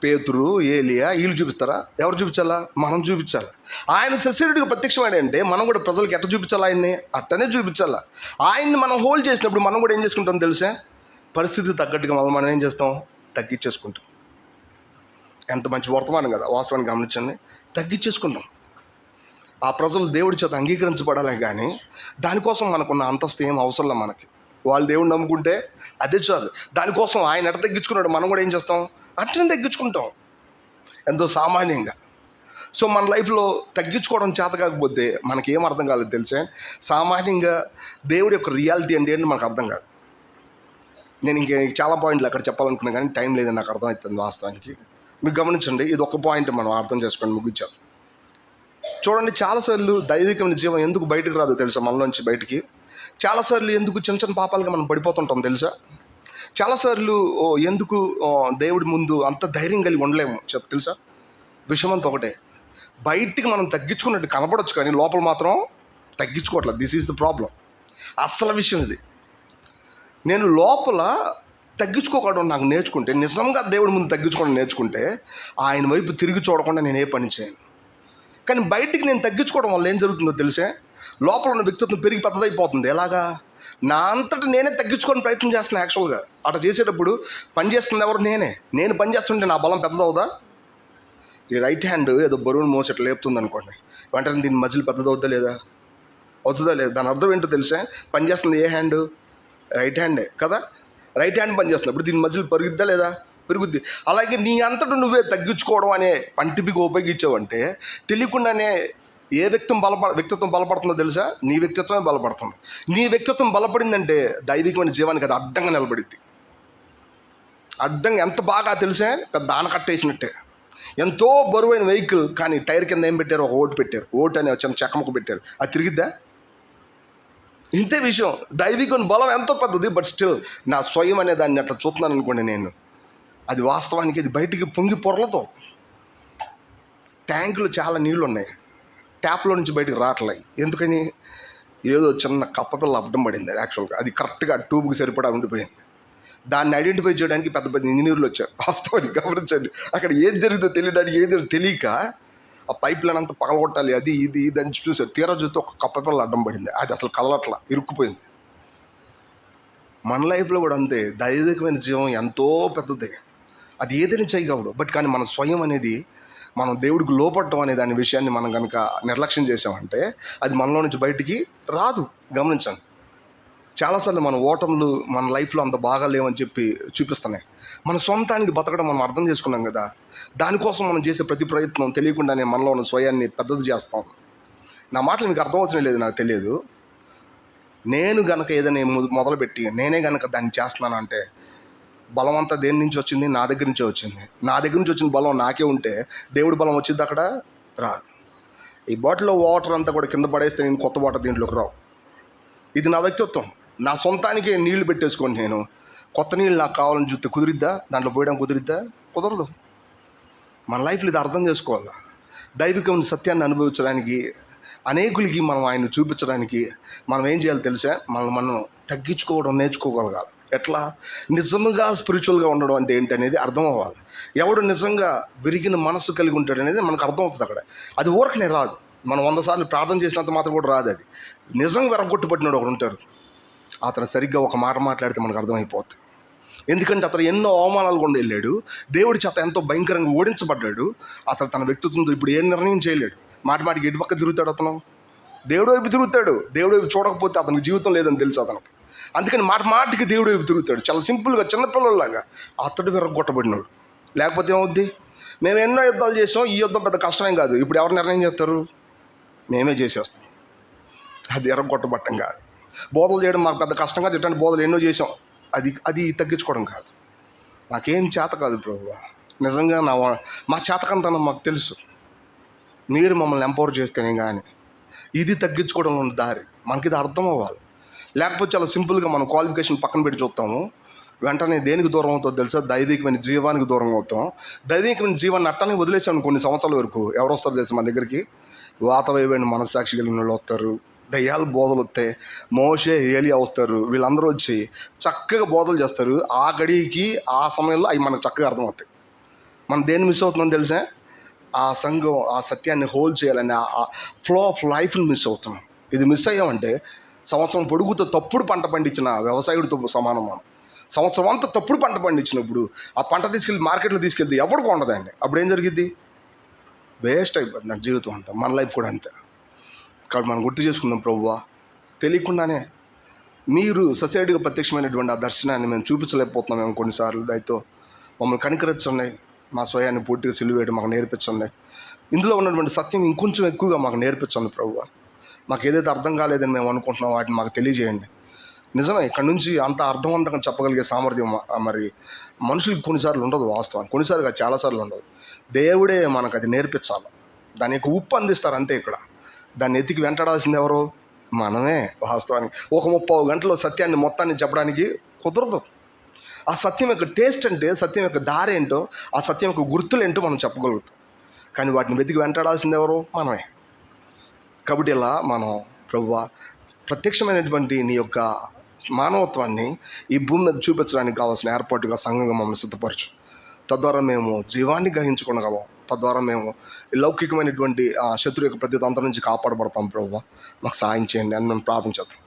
పేతురు, ఏలియా వీళ్ళు చూపిస్తారా? ఎవరు చూపించాలా? మనం చూపించాలి. ఆయన సశరీరుడిగా ప్రత్యక్షమైందంటే మనం కూడా ప్రజలకు ఎట్లా చూపించాలి? ఆయన్ని అట్టనే చూపించాలా. ఆయన్ని మనం హోల్డ్ చేసినప్పుడు మనం కూడా ఏం చేసుకుంటాం తెలుసా? పరిస్థితికి తగ్గట్టుగా మనం ఏం చేస్తాం? తగ్గించేసుకుంటాం. ఎంత మంచి వర్తమానం కదా, వాస్తవాన్ని గమనించండి. తగ్గించేసుకుంటాం. ఆ ప్రజలు దేవుడి చేత అంగీకరించబడాలి, కానీ దానికోసం మనకున్న అంతస్తు ఏం అవసరంలా మనకి. వాళ్ళు దేవుడిని నమ్ముకుంటే అదే చాలు. దానికోసం ఆయన ఎట తగ్గించుకున్నాడు, మనం కూడా ఏం చేస్తాం? అట్లనే తగ్గించుకుంటాం, ఎంతో సామాన్యంగా. సో మన లైఫ్లో తగ్గించుకోవడం చేత కాకపోతే మనకి ఏం అర్థం కాలేదు తెలిసే? సామాన్యంగా దేవుడి యొక్క రియాలిటీ అంటే ఏంటి మనకు అర్థం కాదు. నేను ఇంకే చాలా పాయింట్లు అక్కడ చెప్పాలనుకున్నాను, కానీ టైం లేదని నాకు అర్థమవుతుంది వాస్తవానికి. మీరు గమనించండి, ఇది ఒక పాయింట్ మనం అర్థం చేసుకొని ముగించాం. చూడండి, చాలాసార్లు దైవికమైన జీవం ఎందుకు బయటకు రాదో తెలుసా? మనలోంచి బయటికి చాలాసార్లు ఎందుకు చిన్న చిన్న పాపాలుగా మనం పడిపోతుంటాం తెలుసా? చాలాసార్లు ఎందుకు దేవుడి ముందు అంత ధైర్యం కలిగి ఉండలేము తెలుసా? విషయం అంతా ఒకటే, బయటికి మనం తగ్గించుకున్నట్టు కనపడవచ్చు, కానీ లోపల మాత్రం తగ్గించుకోవట్లేదు. This is the problem. అసలు విషయం ఇది. నేను లోపల తగ్గించుకోకూడదు నాకు నేర్చుకుంటే, నిజంగా దేవుడి ముందు తగ్గించుకోవడం నేర్చుకుంటే ఆయన వైపు తిరిగి చూడకుండా నేను ఏ పని చేయను. కానీ బయటికి నేను తగ్గించుకోవడం వల్ల ఏం జరుగుతుందో తెలిసే? లోపల ఉన్న వ్యక్తిత్వం పెరిగి పెద్దదైపోతుంది. ఎలాగా? నా అంతటా నేనే తగ్గించుకొని ప్రయత్నం చేస్తున్నాను. యాక్చువల్గా అట్లా చేసేటప్పుడు పని చేస్తుంది ఎవరు? నేను పని చేస్తుంటే నా బలం పెద్దదవుదా? ఈ రైట్ హ్యాండ్ ఏదో బరువును మోసేట్లు లేపుతుంది అనుకోండి, వెంటనే దీని మజిల్ పెద్దదవుద్దా లేదా? అవుతుందా లేదా? దాని అర్థం ఏంటో తెలిసే? పని చేస్తుంది ఏ హ్యాండ్? రైట్ హ్యాండే కదా. రైట్ హ్యాండ్ పని చేస్తున్నప్పుడు దీని మజిల్ పెరుగుద్దా లేదా? పెరుగుద్ది. అలాగే నీ అంతటా నువ్వే తగ్గించుకోవడం అనే పంటిపికి ఉపయోగించావంటే తెలియకుండానే ఏ వ్యక్తిత్వం బలపడుతుందో తెలుసా? నీ వ్యక్తిత్వమే బలపడుతుంది. నీ వ్యక్తిత్వం బలపడిందంటే దైవికమైన జీవానికి అది అడ్డంగా నిలబడిద్ది. అడ్డంగా ఎంత బాగా తెలిసే? పెద్ద ఆనకట్టేసినట్టే. ఎంతో బరువైన వెహికల్, కానీ టైర్ కింద ఏం పెట్టారు? ఒక ఓటు పెట్టారు. ఓటు అనే చిన్న చెక్కముక్క పెట్టారు. అది తిరిగిద్దా? ఇంతే విషయం. దైవికమైన బలం ఎంతో పెద్దది. బట్ స్టిల్ నా స్వయం అనే దాన్ని అట్లా చూస్తున్నాను అనుకోండి నేను, అది వాస్తవానికి అది బయటికి పొంగి పొరలతో. ట్యాంకులు చాలా నీళ్ళు ఉన్నాయి, ట్యాప్లో నుంచి బయటకు రావట్లేదు. ఎందుకని? ఏదో చిన్న కప్పపిల్ల అడ్డం పడింది. యాక్చువల్గా అది కరెక్ట్గా ట్యూబ్కి సరిపడా ఉండిపోయింది. దాన్ని ఐడెంటిఫై చేయడానికి పెద్ద పెద్ద ఇంజనీర్లు వచ్చారు. వాస్తవానికి గమనించండి, అక్కడ ఏం జరుగుతుందో తెలియడానికి ఏదో తెలియక ఆ పైప్ లైన్ అంతా పగలగొట్టాలి, అది ఇది అని చూసారు. తీరా చూస్తే ఒక కప్పపిల్ల అడ్డం పడింది. అది అసలు కదలట్లా, ఇరుక్కుపోయింది. మన లైఫ్లో కూడా అంతే. దైవికమైన జీవం ఎంతో పెద్దది, అది ఏదైనా చేయగలదు. బట్ కానీ మన స్వయం అనేది, మనం దేవుడికి లోపడటం అనే దాని విషయాన్ని మనం కనుక నిర్లక్ష్యం చేసామంటే అది మనలో నుంచి బయటికి రాదు. గమనించండి, చాలాసార్లు మన ఓటములు మన లైఫ్లో అంత బాగా లేవని చెప్పి చూపిస్తున్నాయి. మన సొంతానికి బతకడం మనం అర్థం చేసుకున్నాం కదా, దానికోసం మనం చేసే ప్రతి ప్రయత్నం తెలియకుండానే మనలో ఉన్న స్వయాన్ని పెద్దది చేస్తాం. నా మాటలు మీకు అర్థమవుతూనే లేదు, నాకు తెలియదు. నేను గనక ఏదైనా మొదలుపెట్టి నేనే గనక దాన్ని చేస్తున్నాను అంటే బలం అంతా దేని నుంచి వచ్చింది? నా దగ్గర నుంచే వచ్చింది. నా దగ్గర నుంచి వచ్చిన బలం నాకే ఉంటే దేవుడి బలం వచ్చింది అక్కడ? రాదు. ఈ బాటిల్లో వాటర్ అంతా కూడా కింద పడేస్తే నేను కొత్త వాటర్ దీంట్లోకి రావు. ఇది నా వ్యక్తిత్వం. నా సొంతానికి నీళ్లు పెట్టేసుకోండి, నేను కొత్త నీళ్ళు నాకు కావాలని చూస్తే కుదిరిద్దా? దాంట్లో పోయడం కుదిరిద్దా? కుదరదు. మన లైఫ్లో ఇది అర్థం చేసుకోవాలి. దైవికమైన సత్యాన్ని అనుభవించడానికి, అనేకులకి మనం ఆయన చూపించడానికి మనం ఏం చేయాలి తెలుసా? మనం తగ్గించుకోవడం నేర్చుకోగలగాలి. ఎట్లా? నిజంగా స్పిరిచువల్గా ఉండడం అంటే ఏంటి అనేది అర్థం అవ్వాలి. ఎవడు నిజంగా విరిగిన మనసు కలిగి ఉంటాడు అనేది మనకు అర్థమవుతుంది అక్కడ. అది ఊరకనే రాదు. మనం 100 సార్లు ప్రార్థన చేసినంత మాత్రం కూడా రాదు. అది నిజంగా వెరగొట్టుబడినాడు ఒకడు ఉంటాడు. అతను సరిగ్గా ఒక మాట మాట్లాడితే మనకు అర్థమైపోతుంది. ఎందుకంటే అతను ఎన్నో అవమానాలు కూడా వెళ్ళాడు, దేవుడి చేత ఎంతో భయంకరంగా ఓడించబడ్డాడు. అతను తన వ్యక్తిత్వంతో ఇప్పుడు ఏం నిర్ణయం చేయలేడు. మాటికి ఎటు పక్క తిరుగుతాడు అతను? దేవుడు వైపు తిరుగుతాడు. దేవుడు వైపు చూడకపోతే అతనికి జీవితం లేదని తెలుసు అతనికి. అందుకని మాటికి దేవుడు వైపు తిరుగుతాడు. చాలా సింపుల్గా చిన్నపిల్లలాగా. అతడు విరగొట్టబడినాడు. లేకపోతే ఏమవుద్ది? మేము ఎన్నో యుద్ధాలు చేసాం, ఈ యుద్ధం పెద్ద కష్టమేం కాదు. ఇప్పుడు ఎవరు నిర్ణయం చేస్తారు? మేమే చేసేస్తాం. అది ఎరగొట్టబట్టం కాదు. బోధలు చేయడం మాకు పెద్ద కష్టంగా ఇట్లాంటి బోధలు ఎన్నో చేసాం. అది తగ్గించుకోవడం కాదు. నాకేం చేత కాదు ప్రభువా, నిజంగా మా చేతకంతనం మాకు తెలుసు. మీరు మమ్మల్ని ఎంపవర్ చేస్తేనే కానీ ఇది తగ్గించుకోవడంలో ఉన్న దారి మనకి ఇది అర్థం అవ్వాలి. లేకపోతే చాలా సింపుల్గా మనం క్వాలిఫికేషన్ పక్కన పెట్టి చూస్తాము, వెంటనే దేనికి దూరం అవుతుందో తెలుసా? దైవికమైన జీవానికి దూరం అవుతాం. దైవికమైన జీవాన్ని అట్టనే వదిలేసాను కొన్ని సంవత్సరాల వరకు. ఎవరు వస్తారు తెలుసు మన దగ్గరికి? వాతవైపోయిన మనస్సాక్షి కలిగిన వాళ్ళు వస్తారు, దయ్యాలు బోధలు వస్తాయి, మోషే ఏలియా వస్తారు. వీళ్ళందరూ వచ్చి చక్కగా బోధలు చేస్తారు. ఆ గడికి ఆ సమయంలో అవి మనకు చక్కగా అర్థమవుతాయి. మనం దేన్ని మిస్ అవుతుందని తెలిసా? ఆ సంఘం ఆ సత్యాన్ని హోల్డ్ చేయాలని ఆ ఫ్లో ఆఫ్ లైఫ్ని మిస్ అవుతున్నాం. ఇది మిస్ అయ్యామంటే సంవత్సరం పొడుగుతో తప్పుడు పంట పండించిన వ్యవసాయుడితో సమానం. మనం సంవత్సరం అంతా తప్పుడు పంట పండించినప్పుడు ఆ పంట తీసుకెళ్ళి మార్కెట్లో తీసుకెళ్తే ఎవరు కొండదండి. అప్పుడు ఏం జరిగిద్ది? వేస్ట్ అయిపోతుంది నా జీవితం అంతా, మన లైఫ్ కూడా అంతే. కాబట్టి మనం గుర్తు చేసుకుందాం, ప్రభువా తెలియకుండానే మీరు సొసైటీగా ప్రత్యక్షమైనటువంటి ఆ దర్శనాన్ని మేము చూపించలేకపోతున్నాం మేము కొన్నిసార్లు. దయతో మమ్మల్ని కనికరించండి, మా స్వయాన్ని పూర్తిగా సిలువేయడం మాకు నేర్పించండి. ఇందులో ఉన్నటువంటి సత్యం ఇంకొంచెం ఎక్కువగా మాకు నేర్పించండి ప్రభువా. మాకు ఏదైతే అర్థం కాలేదని మేము అనుకుంటున్నాం వాటిని మాకు తెలియజేయండి. నిజమే, ఇక్కడ నుంచి అంత అర్థవంతంగా చెప్పగలిగే సామర్థ్యం మరి మనుషులకి కొన్నిసార్లు ఉండదు. వాస్తవం కొన్నిసార్లు చాలాసార్లు ఉండదు. దేవుడే మనకు అది నేర్పించాలి. దాని యొక్క ఉప్పు అందిస్తారు అంతే. ఇక్కడ దాన్ని ఎతికి వెంటాడాల్సింది ఎవరు? మనమే. వాస్తవానికి ఒక 30 గంటలు సత్యాన్ని మొత్తాన్ని చెప్పడానికి కుదరదు. ఆ సత్యం యొక్క టేస్ట్ అంటే, సత్యం యొక్క దారి ఏంటో, ఆ సత్యం యొక్క గుర్తులు ఏంటో మనం చెప్పగలుగుతాం. కానీ వాటిని వెతికి వెంటాడాల్సింది ఎవరు? మనమే. కాబట్టి ఇలా మనం ప్రభువా ప్రత్యక్షమైనటువంటి నీ యొక్క మానవత్వాన్ని ఈ భూమి మీద చూపించడానికి కావాల్సిన ఏర్పాటుగా సంఘంగా మమ్మల్ని సిద్ధపరచు. తద్వారా మేము జీవాన్ని గ్రహించుకోగలం. తద్వారా మేము లౌకికమైనటువంటి శత్రు యొక్క ప్రతి తంత్రం నుంచి కాపాడబడతాం. ప్రభువా మాకు సహాయం చేయండి అని మేము ప్రార్థన చేద్దాం.